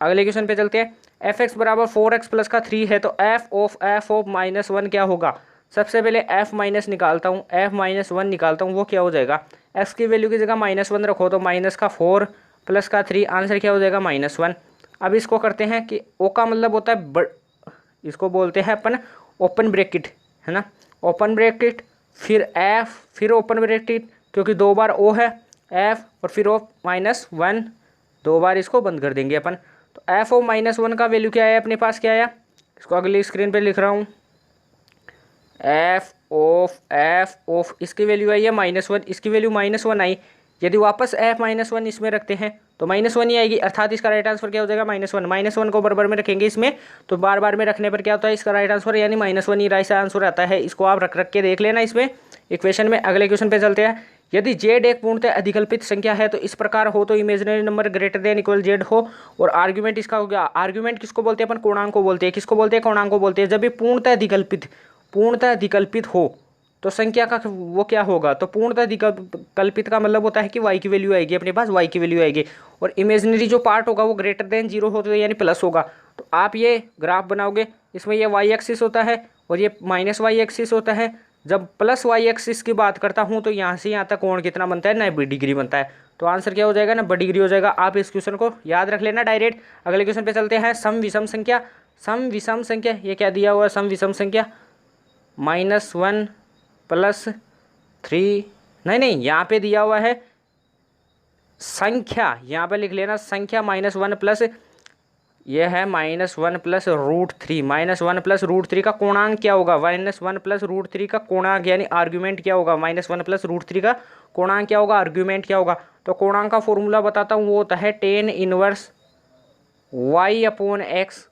अगले क्वेश्चन पे चलते हैं। f(x) बराबर 4x प्लस का 3 है, तो f ऑफ -1 क्या होगा। सबसे पहले f माइनस निकालता हूँ, f-1 निकालता हूँ, वो क्या हो जाएगा, x की वैल्यू की जगह -1 रखो तो माइनस का 4 प्लस का 3, आंसर क्या हो जाएगा -1। अब इसको करते हैं कि ओ का मतलब होता है इसको बोलते हैं अपन ओपन ब्रैकेट, है ना, ओपन ब्रैकेट, फिर f, फिर ओपन ब्रैकेट, क्योंकि 2 बार ओ है f, और फिर ओ -1, 2 बार इसको बंद कर देंगे अपन। तो f ऑफ -1 का वैल्यू क्या है अपने पास, क्या आया, इसको अगली स्क्रीन पे लिख रहा हूँ, f ऑफ इसकी वैल्यू आई है -1, इसकी वैल्यू -1 आई। यदि वापस f-1 इसमें रखते हैं तो -1 ही आएगी, अर्थात इसका राइट आंसर क्या हो जाएगा -1 को बराबर में रखेंगे इसमें, तो बार बार में रखने पर क्या होता है, इसका राइट आंसर यानी -1 ही राइट आंसर आता है। इसको आप रख के देख लेना इसमें इक्वेशन में। अगले क्वेश्चन पे चलते हैं। यदि z एक पूर्णतः अधिकल्पित संख्या है तो इस प्रकार हो तो imaginary number greater than equal z हो, और आर्ग्यूमेंट इसका हो गया, आर्ग्यूमेंट किसको बोलते हैं अपन, पूर्णांक को बोलते हैं, किसको बोलते हैं, पूर्णांक को बोलते हैं। जब ये पूर्णतः अधिकल्पित हो तो संख्या का वो क्या होगा, तो पूर्णतः अधिकल्पित का मतलब होता है कि y की वैल्यू आएगी अपने पास, y की वैल्यू आएगी, और इमेजिनरी जो पार्ट होगा वो ग्रेटर देन 0 होता है यानी प्लस होगा। तो आप ये ग्राफ बनाओगे, इसमें ये y एक्सिस होता है और ये -y एक्सिस होता है। जब प्लस y एक्सिस की बात करता हूँ तो यहाँ से यहाँ तक कोण कितना बनता है, 90 डिग्री बनता है। तो आंसर क्या हो जाएगा, 90 डिग्री हो जाएगा। आप इस क्वेश्चन को याद रख लेना डायरेक्ट। अगले क्वेश्चन पे चलते हैं। सम विषम संख्या, ये क्या दिया हुआ है, सम विषम संख्या -1 + 3, नहीं यहाँ पे दिया हुआ है संख्या, यहाँ पे लिख लेना संख्या -1 प्लस, यह है -1 + √3, -1 + √3 का कोणांक क्या होगा, -1 + √3 का कोणांक यानी आर्ग्यूमेंट क्या होगा, -1 + √3 का कोणांक क्या होगा, आर्ग्यूमेंट क्या होगा। तो कोणांक का फॉर्मूला बताता हूँ, वो होता है tan इनवर्स y/x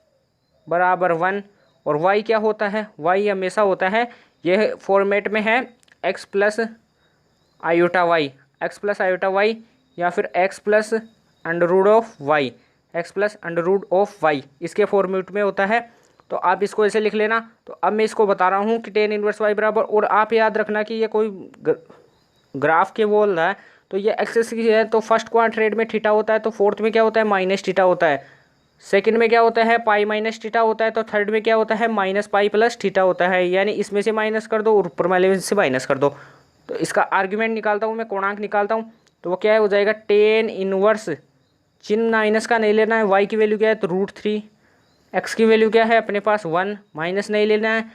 बराबर 1, और y क्या होता है, y हमेशा होता है, यह फॉर्मेट में है x + i/y, या फिर x + √y, x + √y, इसके फॉर्मेट में होता है। तो आप इसको ऐसे लिख लेना। तो अब मैं इसको बता रहा हूँ कि tan इनवर्स y बराबर, और आप याद रखना कि ये कोई ग्राफ के बोल रहा है तो ये एक्सेस की है, तो फर्स्ट क्वाड्रेंट में थीटा होता है, तो फोर्थ में क्या होता है, माइनस थीटा होता है, सेकंड में क्या होता है, पाई माइनस थीटा होता है, तो थर्ड में क्या होता है, -पाई + थीटा होता है। यानी इसमें से माइनस कर दो और ऊपर वाले में से माइनस कर दो। तो इसका आर्ग्यूमेंट निकालता हूँ मैं, कोणांक निकालता हूँ, तो वो क्या है, हो जाएगा tan इनवर्स, चिन्ह माइनस का नहीं लेना है, y की वैल्यू क्या है तो √3, x की वैल्यू क्या है अपने पास 1, माइनस नहीं लेना है,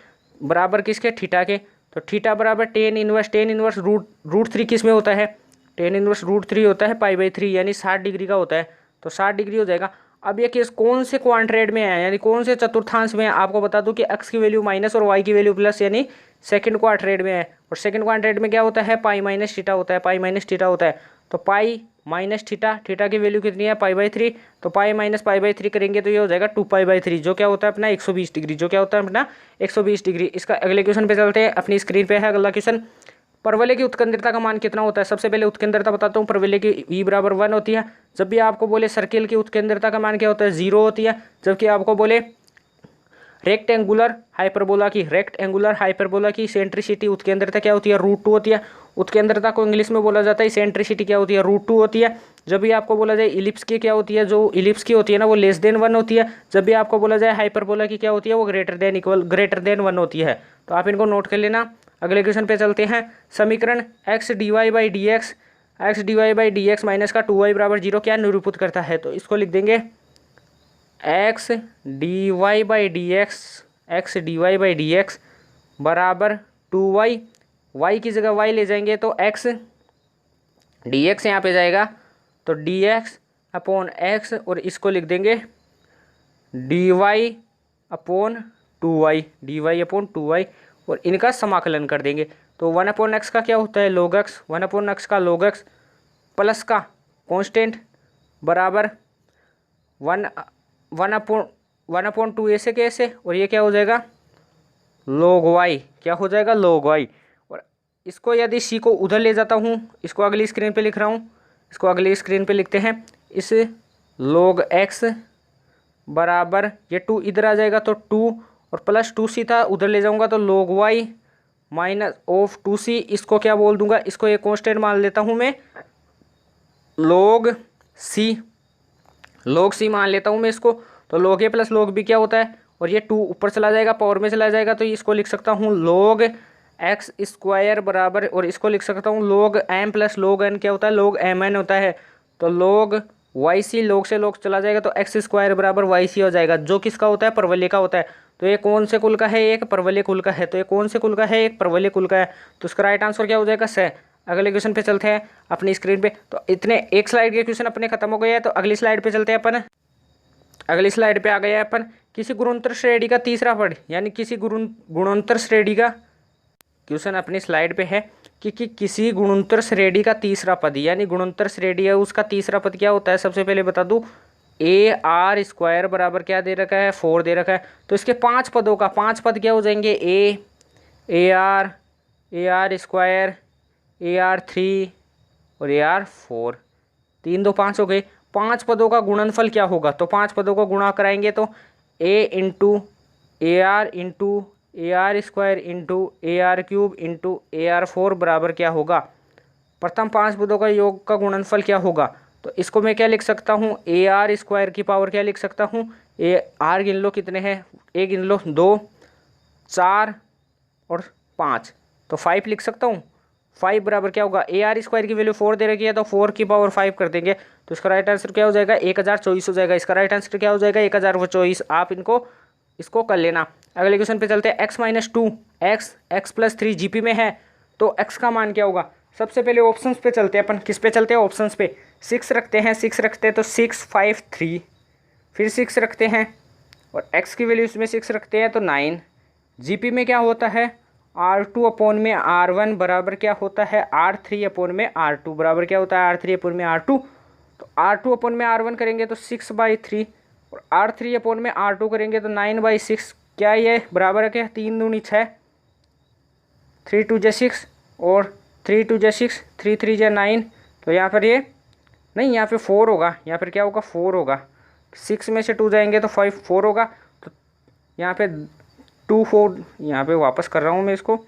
बराबर किसके, थीटा के। तो थीटा बराबर tan इनवर्स √3 किस में होता है, tan इनवर्स √3 होता है π/3, यानी 60 डिग्री का होता है, तो 60 डिग्री हो जाएगा। अब ये केस कौन से क्वाड्रेंट में है, यानी कौन से चतुर्थांश में है, आपको बता दूं कि x की वैल्यू माइनस और y की वैल्यू प्लस, यानी सेकंड क्वाड्रेंट में है। और सेकंड क्वाड्रेंट में क्या होता है, पाई माइनस थीटा होता है, तो पाई माइनस थीटा की वैल्यू कितनी है, π/3, तो पाई माइनस π/3 करेंगे तो ये हो जाएगा 2π/3, जो क्या होता है अपना 120 डिग्री, जो क्या होता है अपना 120 डिग्री। इसका अगले क्वेश्चन पे चलते हैं, अपनी स्क्रीन पे है अगला क्वेश्चन। परवलय की उत्केंद्रता का मान कितना होता है। सबसे पहले उत्केंद्रता बताता हूँ, परवलय की v बराबर 1 होती है। जब भी आपको बोले सर्किल की उत्केंद्रता का मान क्या होता है, 0 होती है। जबकि आपको बोले रेक्टेंगुलर हाइपरबोला की सेंट्रिसिटी उत्केंद्रता क्या होती है, √2 होती है। उत्केंद्रता को इंग्लिश में बोला जाता है सेंट्रिसिटी, क्या होती है, √2 होती है। जब भी आपको बोला जाए इलिप्स की क्या होती है, जो इलिप्स की होती है ना वो <1 होती है। जब भी आपको बोला जाए हाइपरबोला की क्या होती है, वो ग्रेटर देन 1 होती है। तो आप इनको नोट कर लेना। अगले क्वेश्चन पे चलते हैं। समीकरण x dy/dx माइनस का 2y बराबर 0 क्या निरूपित करता है। तो इसको लिख देंगे x dy/dx बराबर 2y, y की जगह y ले जाएंगे तो x, dx यहाँ पे जाएगा तो dx/x, और इसको लिख देंगे dy/2y, और इनका समाकलन कर देंगे। तो 1/x का क्या होता है, log x, 1/x का log x प्लस का कांस्टेंट बराबर 1/2 ऐसे कैसे, और ये क्या हो जाएगा log y, क्या हो जाएगा log y। और इसको यदि c को उधर ले जाता हूँ, इसको अगली स्क्रीन पे लिख रहा हूँ, इसको अगली स्क्रीन पे लिखते हैं। इस log x बराबर ये 2 इधर आ जाएगा तो 2, और प्लस 2c था उधर ले जाऊंगा तो log y minus of 2c, इसको क्या बोल दूंगा, इसको एक कांस्टेंट मान लेता हूं मैं, log c मान लेता हूं मैं इसको। तो log a plus log b क्या होता है, और ये 2 ऊपर चला जाएगा, पावर में चला जाएगा, तो इसको लिख सकता हूँ log एक्स स्क्वायर बराबर, और इसको लिख सकता हूँ log m plus log n क्या होता है, log mn होता है। तो log वाई सी, log से log चला जाएगा तो एक्स स्क्वायर बराबर वाई सी हो जाएगा, जो किसका होता है, परवलय का होता है। तो ये कौन से कुल का है, एक परवलय कुल का है। तो ये कौन से कुल का है, एक परवलय कुल का है। तो इसका राइट आंसर क्या हो जाएगा, स। अगले क्वेश्चन पे चलते हैं अपनी स्क्रीन पे। तो इतने एक स्लाइड के क्वेश्चन अपने खत्म हो गए हैं, तो अगली स्लाइड पे चलते हैं अपन। अगली स्लाइड पे आ गए हैं अपन, किसी गुणोत्तर श्रेणी का तीसरा पद, यानी किसी गुणोत्तर श्रेणी का क्वेश्चन अपनी स्लाइड पे है कि किसी गुणोत्तर श्रेणी का तीसरा पद, यानी गुणोत्तर श्रेणी है उसका तीसरा पद क्या होता है। सबसे पहले बता दूं, ए आर स्क्वायर बराबर क्या दे रखा है, 4 दे रखा है। तो इसके 5 पदों का 5 पद क्या हो जाएंगे, ए आर स्क्वायर, ए आर 3 और ए आर 4, 3 2 5 हो गए। 5 पदों का गुणनफल क्या होगा, तो 5 पदों को गुणा कराएंगे तो a into a r square into a r cube into a r 4 बराबर क्या होगा, प्रथम 5 पदों का योग का गुणनफल क्या होगा। तो इसको मैं क्या लिख सकता हूँ, ए आर स्क्वायर की पावर क्या लिख सकता हूँ, ए आर गिन लो कितने हैं, ए गिन लो 2 4 और 5, तो 5 लिख सकता हूँ। 5 बराबर क्या होगा, ए आर स्क्वायर की वैल्यू 4 दे रखी है, तो 4 की पावर 5 कर देंगे, तो इसका राइट आंसर क्या हो जाएगा, 1024 हो जाएगा। इसका राइट आंसर क्या हो जाएगा, 1024। आप इसको कर लेना। अगले क्वेश्चन पे चलते हैं, x minus 2 x plus 3 GP में है, तो एक्स का मान क्या होगा। सबसे पहले ऑप्शंस पे चलते हैं अपन, किस पे चलते हैं, ऑप्शंस पे। 6 रखते हैं तो 6 5 3, फिर 6 रखते हैं और एक्स की वैल्यू इसमें 6 रखते हैं तो 9। जीपी में क्या होता है, R2 अपॉन में R1 बराबर क्या होता है, R3 अपॉन में R2 बराबर क्या होता है, R3 अपॉन में R2। तो R2 अपॉन में R1 करेंगे तो 6/3 और R3 अपॉन में R2 करेंगे तो 9/6। क्या ये बराबर है, क्या 3 दूनी 6, 3 2 6 और 3 2 6, 3 3 9। तो यहाँ पर ये नहीं, यहाँ पे 4 होगा, यहाँ पर क्या होगा 4 होगा, 6 में से 2 जाएंगे तो 5 4 होगा। तो यहाँ पे 2 4, यहाँ पे वापस कर रहा हूँ मैं इसको।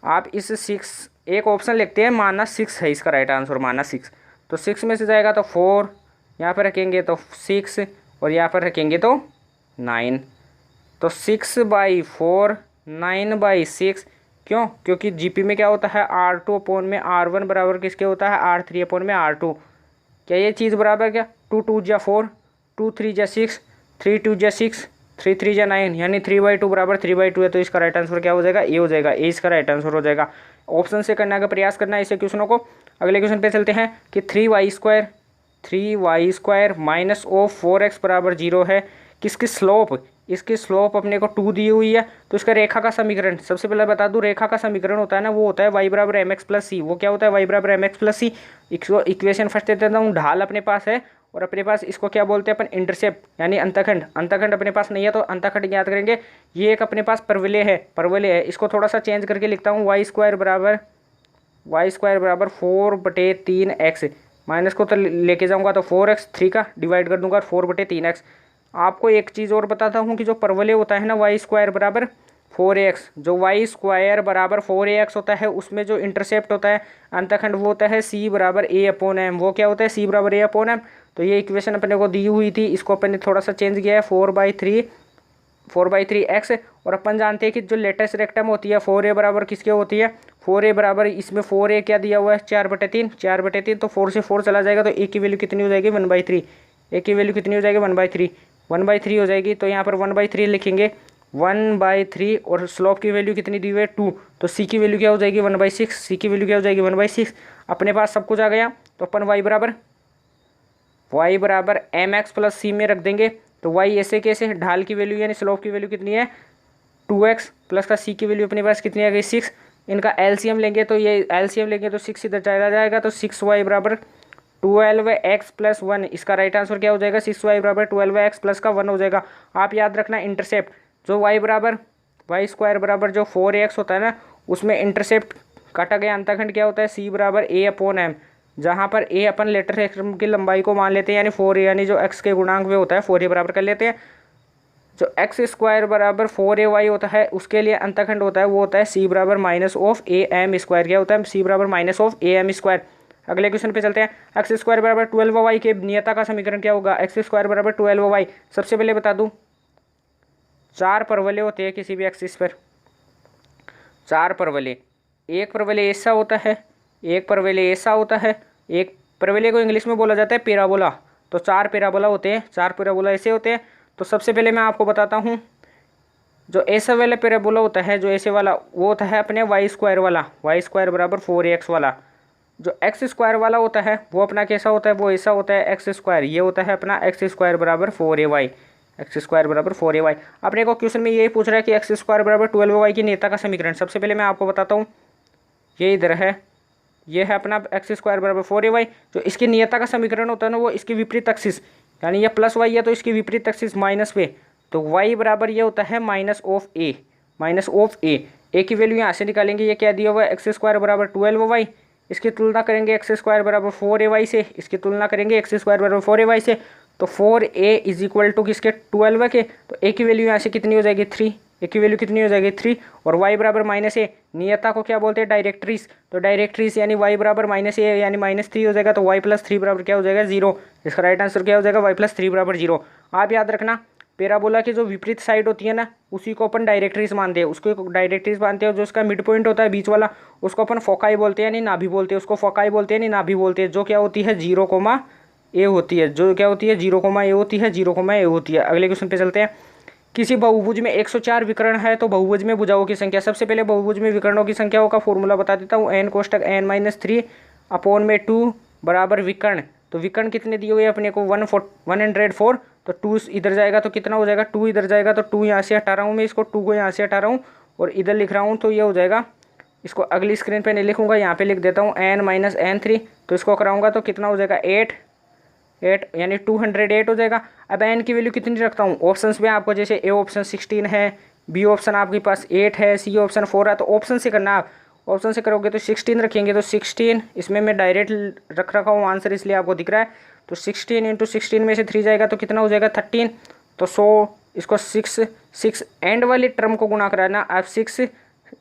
आप इस 6 एक ऑप्शन लिखते हैं, माना 6 है इसका राइट आंसर, माना 6। तो 6 में से जाएगा तो 4, यहाँ पर रखेंगे तो 6 और यहाँ पर रखेंगे तो 9। तो 6/4 9/6, क्यों, क्योंकि जीपी में क्या होता है, R2 अपॉन में R1 बराबर किसके होता है, R3 अपॉन में R2। क्या ये चीज़ बराबर, क्या 2 2 जा 4, 2 3 जा 6, 3 2 जा 6, 3 3 जा 9, यानी 3/2 बराबर 3/2 है। तो इसका राइट आंसर क्या हो जाएगा, ए हो जाएगा, ए इसका राइट आंसर हो जाएगा। ऑप्शन से करने का प्रयास करना है ऐसे क्वेश्चनों को। अगले क्वेश्चन पे चलते हैं कि 3y square minus of 4x बराबर 0 है, किसकी स्लोप, इसकी स्लोप अपने को 2 दी हुई है। तो इसका रेखा का समीकरण, सबसे पहले बता दूं, रेखा का समीकरण होता है ना, वो होता है y बराबर एम एक्स प्लस सी। वो क्या होता है, y बराबर एम एक्स प्लस सी। इक्वेशन फर्स्ट देता हूँ, ढाल अपने पास है और अपने पास इसको क्या बोलते हैं अपन, इंटरसेप्ट, यानी अंतखंड। अंतखंड अपने पास नहीं है तो अंतखंड याद करेंगे। ये एक अपने पास परवलय है। इसको थोड़ा सा चेंज करके लिखता हूँ, y स्क्वायर बराबर 4/3x, माइनस को तो लेके जाऊँगा तो 4x, 3 का डिवाइड कर दूंगा 4/3x। आपको एक चीज़ और बताता हूँ कि जो परवलय होता है ना, y स्क्वायर बराबर 4ax, जो y स्क्वायर बराबर 4ax होता है, उसमें जो इंटरसेप्ट होता है अंतखंड, वो होता है c बराबर a/m। वो क्या होता है, c बराबर a/m। तो ये इक्वेशन अपने को दी हुई थी, इसको अपन ने थोड़ा सा चेंज किया है, 4/3x। और अपन जानते हैं कि जो लेटेस्ट रेक्टम होती है 4a बराबर किसके होती है, 4a बराबर, इसमें 4a क्या दिया हुआ है, 4/3। तो 4 से 4 चला जाएगा तो a की वैल्यू कितनी हो जाएगी, 1/3। a की वैल्यू कितनी हो जाएगी, 1/3 हो जाएगी। तो यहाँ पर 1/3 लिखेंगे, 1/3 और स्लोप की वैल्यू कितनी दी हुई है, 2। तो c की वैल्यू क्या हो जाएगी, 1/6। c की वैल्यू क्या हो जाएगी, 1/6। अपने पास सब कुछ आ गया, तो अपन y बराबर एम एक्स प्लस सी में रख देंगे। तो y ऐसे कैसे, ढाल की वैल्यू यानी स्लोप की वैल्यू कितनी है, 2x प्लस का c की वैल्यू अपने पास कितनी आ गई, 6। इनका एलसीएम लेंगे तो 6 इधर चला जाएगा, तो 6y बराबर 12x प्लस 1। इसका राइट आंसर क्या हो जाएगा, 6y बराबर 12x प्लस का 1 हो जाएगा। आप याद रखना, इंटरसेप्ट जो y स्क्वायर बराबर जो 4ax होता है ना, उसमें इंटरसेप्ट काटा गया अंतखंड क्या होता है, c बराबर a/m, जहाँ पर a अपन लेटर रेक्टम की लंबाई को मान लेते हैं, यानी 4a, यानी जो x के गुणांक में होता है 4a बराबर कर लेते हैं। जो एक्स स्क्वायर बराबर 4ay होता है, उसके लिए अंतखंड होता है, वो होता है c बराबर माइनस ऑफ am स्क्वायर। क्या होता है, c बराबर माइनस ऑफ am स्क्वायर। अगले क्वेश्चन पे चलते हैं, एक्स स्क्वायर बराबर 12y के नियता का समीकरण क्या होगा, एक्स स्क्वायर बराबर 12y। सबसे पहले बता दूं, 4 परवले होते हैं किसी भी एक्सिस पर, 4 परवले। एक परवले ऐसा होता है, एक परवले ऐसा होता है, एक परवले को इंग्लिश में बोला जाता है पैराबोला। तो 4 पैराबोला होते हैं, 4 पैराबोला ऐसे होते हैं। तो सबसे पहले मैं आपको बताता हूँ, जो ऐसा वाला पैराबोला होता है, जो ऐसे वाला, वो होता है अपने वाई स्क्वायर वाला, वाई स्क्वायर बराबर 4x वाला। जो एक्स स्क्वायर वाला होता है वो अपना कैसा होता है, वो ऐसा होता है एक्स स्क्वायर, ये होता है अपना एक्स स्क्वायर बराबर 4ay, एक्स स्क्वायर बराबर 4ay। अपने को क्वेश्चन में यही पूछ रहा है कि एक्स स्क्वायर बराबर 12y की नेता का समीकरण। सबसे पहले मैं आपको बताता हूँ, ये इधर है, ये है अपना एक्स स्क्वायर बराबर 4ay। जो इसकी नियता का समीकरण होता है ना, वो इसकी विपरीत एक्सिस, यानी ये प्लस वाई है तो इसकी विपरीत एक्सिस माइनस पे, तो y बराबर ये होता है minus of a, minus of a. A की वैल्यू यहाँ से निकालेंगे, ये क्या दिया हुआ है एक्स स्क्वायर बराबर 12y, इसकी तुलना करेंगे एक्स स्क्वायर बराबर 4ay से, इसकी तुलना करेंगे एक्स स्क्वायर बराबर 4ay से, तो 4a इज इक्वल टू किसके 12 के, तो ए की वैल्यू यहाँ से कितनी हो जाएगी 3, ए की वैल्यू कितनी हो जाएगी 3, और y बराबर माइनस ए, नियता को क्या बोलते हैं डायरेक्ट्रीज, तो डायरेक्ट्रीज यानी y बराबर माइनस ए यानी -3 हो जाएगा, तो y प्लस 3 बराबर क्या हो जाएगा 0। इसका राइट आंसर क्या हो जाएगा y प्लस 3 बराबर 0। आप याद रखना, पैराबोला की जो विपरीत साइड होती है ना, उसी को अपन डायरेक्ट्रीज मानते हैं, उसको डायरेक्ट्रीज मानते हैं। जो उसका मिड पॉइंट होता है बीच वाला, उसको अपन फोकाई बोलते हैं, यानी नाभि बोलते हैं, उसको फोकाई बोलते हैं, यानी नाभि बोलते हैं। जो क्या होती है 0,a होती है, जो क्या होती है 0,a होती है, 0,a होती है। अगले क्वेश्चन पे चलते हैं। किसी बहुभुज में 104 विकर्ण है तो बहुभुज में भुजाओं की संख्या। सबसे पहले बहुभुज में विकर्णों की संख्याओं का फॉर्मूला बता देता हूँ, n कोष्टक n-3 अपॉन में 2 बराबर विकर्ण। तो विकर्ण कितने दिए हुए अपने को 104, तो 2 इधर जाएगा तो कितना हो जाएगा 2 इधर जाएगा, तो 2 यहाँ से हटा रहा हूँ मैं, इसको 2 को यहाँ से हटा रहा हूँ और इधर लिख रहा हूँ, तो ये हो जाएगा, इसको अगली स्क्रीन पे नहीं लिखूंगा, यहाँ पे लिख देता हूँ n-n3, तो इसको कराऊंगा तो कितना हो जाएगा 8 यानी 208 हो जाएगा। अब n की वैल्यू कितनी रखता हूँ ऑप्शंस में आपको, जैसे ए ऑप्शन 16 है, बी ऑप्शन आपके पास 8 है, सी ऑप्शन 4 है, तो ऑप्शन से करना आप, ऑप्शन से करोगे तो 16 रखेंगे, तो 16 इसमें मैं डायरेक्ट रख रखा हूँ आंसर, इसलिए आपको दिख रहा है। तो 16 इंटू 16 में से 3 जाएगा तो कितना हो जाएगा 13, तो 100, इसको 6 एंड वाली टर्म को गुणा कराना। अब 6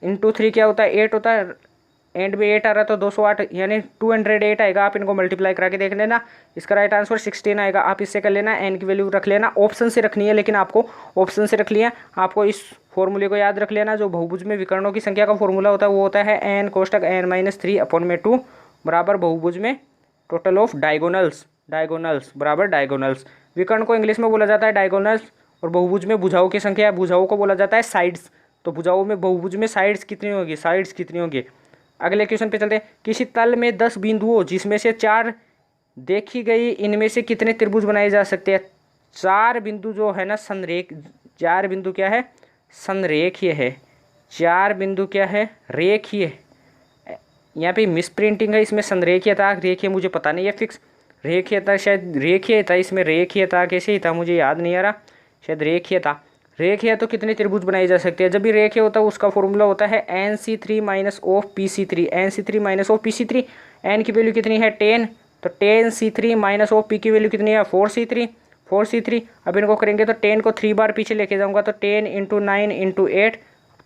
इंटू 3 क्या होता है 8 होता है, एंड में 8 आ रहा है तो 208 यानी 208 आएगा। आप इनको मल्टीप्लाई करा के देख लेना, इसका राइट आंसर 16 आएगा। आप इससे कर लेना, एन की वैल्यू रख लेना, ऑप्शन से रखनी है, लेकिन आपको ऑप्शन से रख लिया। आपको इस फॉर्मूले को याद रख लेना, जो बहुभुज में विकर्णों की संख्या का फॉर्मूला होता है वो होता है n कोष्टक n-3 अपॉन में 2 बराबर बहुभुज में टोटल ऑफ डायगोनल्स बराबर डायगोनल्स। विकर्ण को इंग्लिश में बोला जाता है डायगोनल्स, और बहुभुज में भुजाओं की संख्या, भुजाओं को बोला जाता है साइड्स। तो भुजाओं में बहुभुज में साइड्स कितनी होगी, अगले क्वेश्चन पे चलते हैं। किसी तल में 10 बिंदुओं जिसमें से 4 देखी गई, इनमें से कितने त्रिभुज बनाए जा सकते हैं। 4 बिंदु जो है ना 4 बिंदु क्या है संरेखीय है, 4 बिंदु क्या है रेखीय। यहाँ पे मिस प्रिंटिंग है, इसमें संरेखीयता रेखीय मुझे पता नहीं है फिक्स, रेखीयता शायद रेखीय था, इसमें रेखीयता कैसे ही था मुझे याद नहीं आ रहा, शायद रेखीय था। रेखीय तो कितने त्रिभुज बनाए जा सकते हैं, जब भी रेखीय होता है उसका फॉर्मूला होता है NC3 minus of PC3, NC3 minus of PC3। n की वैल्यू कितनी है 10, तो 10C3 माइनस ऑफ p की वैल्यू कितनी है 4C3। अब इनको करेंगे तो 10 को 3 बार पीछे लेके जाऊंगा तो 10 इंटू 9 इंटू 8,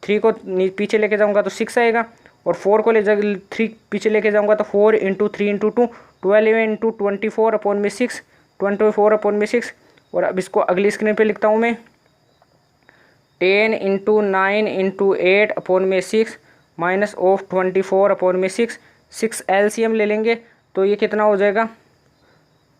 3 को पीछे लेके जाऊंगा तो 6 आएगा, और 4 को 3 पीछे लेके जाऊंगा तो 4 इंटू 3 इंटू 2 12 इंटू 24 अपॉन में 6, 24 अपॉन में 6। और अब इसको अगली स्क्रीन पर लिखता हूँ मैं, 10 इंटू 9 इंटू 8 अपॉन में 6 माइनस ऑफ 24 अपॉन में 6 LCM ले लेंगे तो ये कितना हो जाएगा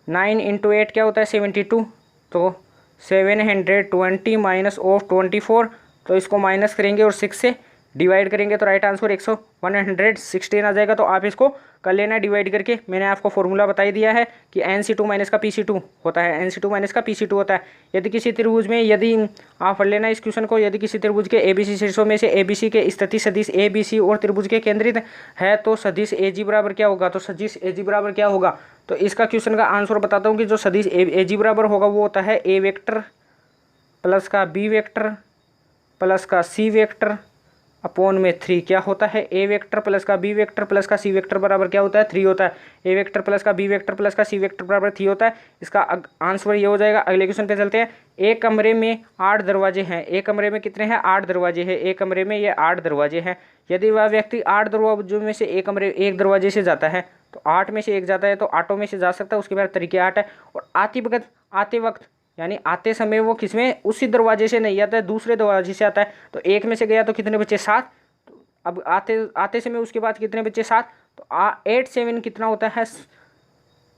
9 इंटू 8 क्या होता है 72, तो 720 माइनस ऑफ 24, तो इसको माइनस करेंगे और 6 से डिवाइड करेंगे तो राइट आंसर 116 आ जाएगा। तो आप इसको कर लेना डिवाइड करके। मैंने आपको फॉर्मूला बता ही दिया है कि NC2 माइनस का PC2 होता है, NC2 माइनस का PC2 होता है। यदि किसी त्रिभुज में, यदि आप पढ़ लेना इस क्वेश्चन को, यदि किसी त्रिभुज के ABC शीर्षों में से ABC के स्थिति सदिश ABC और त्रिभुज के केंद्रित है तो सदिश AG बराबर क्या होगा, तो सदिश AG बराबर क्या होगा, तो इसका क्वेश्चन का आंसर बताता हूँ कि जो सदिश AG बराबर होगा वो होता है A वेक्टर प्लस का B वेक्टर प्लस का C वेक्टर अपॉन में 3। क्या होता है A वेक्टर प्लस का B वेक्टर प्लस का C वेक्टर बराबर क्या होता है 3 होता है। A वेक्टर प्लस का B वेक्टर प्लस का C वेक्टर बराबर 3 होता है। इसका आंसर ये हो जाएगा। अगले क्वेश्चन पे चलते हैं। एक कमरे में 8 दरवाजे हैं। एक कमरे में कितने हैं 8 दरवाजे हैं। एक कमरे में ये 8 दरवाजे हैं। यदि वह व्यक्ति 8 दरवाजों में से एक दरवाजे से जाता है तो 8 में से एक जाता है तो 8 में से जा सकता है। उसके बाद तरीके 8 है। और आते वक्त यानी आते समय वो किसमें, उसी दरवाजे से नहीं आता है, दूसरे दरवाजे से आता है। तो एक में से गया तो कितने बचे, 7। अब आते आते समय उसके बाद कितने बचे, 7। तो 8 7 कितना होता है,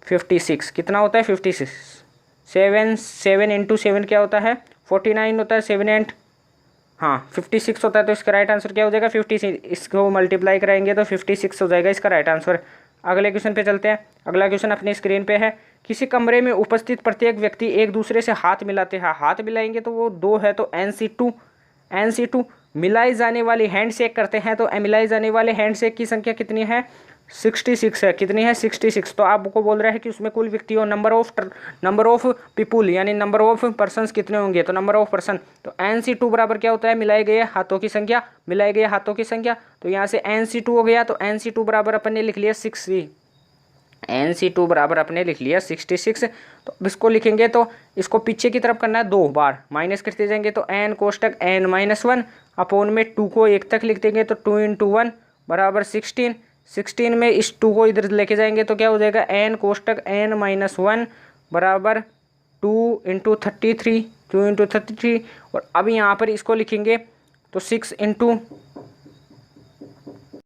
56। कितना होता है, 56। 7 7 इंटू 7 क्या होता है, 49 होता है। 7 8 हाँ 56 होता है। तो इसका राइट आंसर क्या हो जाएगा, 56। इसको मल्टीप्लाई कराएंगे तो 56 हो जाएगा इसका राइट आंसर। अगले क्वेश्चन पे चलते हैं। अगला क्वेश्चन अपनी स्क्रीन पे है। किसी कमरे में उपस्थित प्रत्येक व्यक्ति एक दूसरे से हाथ मिलाते हैं। हाथ मिलाएंगे तो वो 2 है, तो NC2 मिलाई जाने वाली हैंड शेक करते हैं, तो मिलाई जाने वाले हैंड शेक की संख्या कितनी है, 66 है। कितनी है, 66। तो आपको बोल रहा है कि उसमें कुल व्यक्तियों, नंबर ऑफ पीपुल यानी नंबर ऑफ पर्सन्स कितने होंगे, तो नंबर ऑफ पर्सन। तो NC2 बराबर क्या होता है, मिलाए गए हाथों की संख्या, मिलाए गए हाथों की संख्या। तो यहाँ से NC2 हो गया, तो NC2 बराबर अपन ने लिख लिया 6। NC2 बराबर अपने लिख लिया 66। तो अब इसको लिखेंगे तो इसको पीछे की तरफ करना है 2 बार, माइनस करते जाएंगे तो n कोष्टक n-1 अपोन में 2 को 1 तक लिख देंगे तो 2 × 1 बराबर 16। 16 में इस 2 को इधर लेके जाएंगे तो क्या हो जाएगा, n कोष्टक n-1 बराबर 2 × 33, 2 × 33। और अब यहाँ पर इसको लिखेंगे तो 6 ×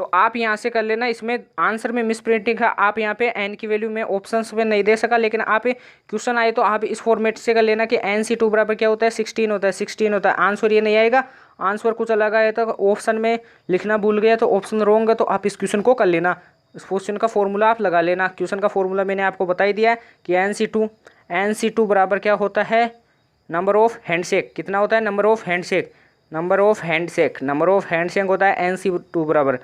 तो आप यहाँ से कर लेना। इसमें आंसर में मिस प्रिंटिंग है, आप यहाँ पे n की वैल्यू में ऑप्शंस में नहीं दे सका, लेकिन आप क्वेश्चन आए तो आप इस फॉर्मेट से कर लेना कि NC2 बराबर क्या होता है, 16 होता है, 16 होता है। आंसर ये नहीं आएगा, आंसर कुछ अलग आया तो ऑप्शन में लिखना भूल गया तो ऑप्शन रॉन्ग है, तो आप इस क्वेश्चन को कर लेना। इस क्वेश्चन का फॉर्मूला आप लगा लेना। क्वेश्चन का फॉर्मूला मैंने आपको बता ही दिया है कि NC2 बराबर क्या होता है, नंबर ऑफ हैंडशेक। कितना होता है, नंबर ऑफ हैंडशेक होता है NC2 बराबर।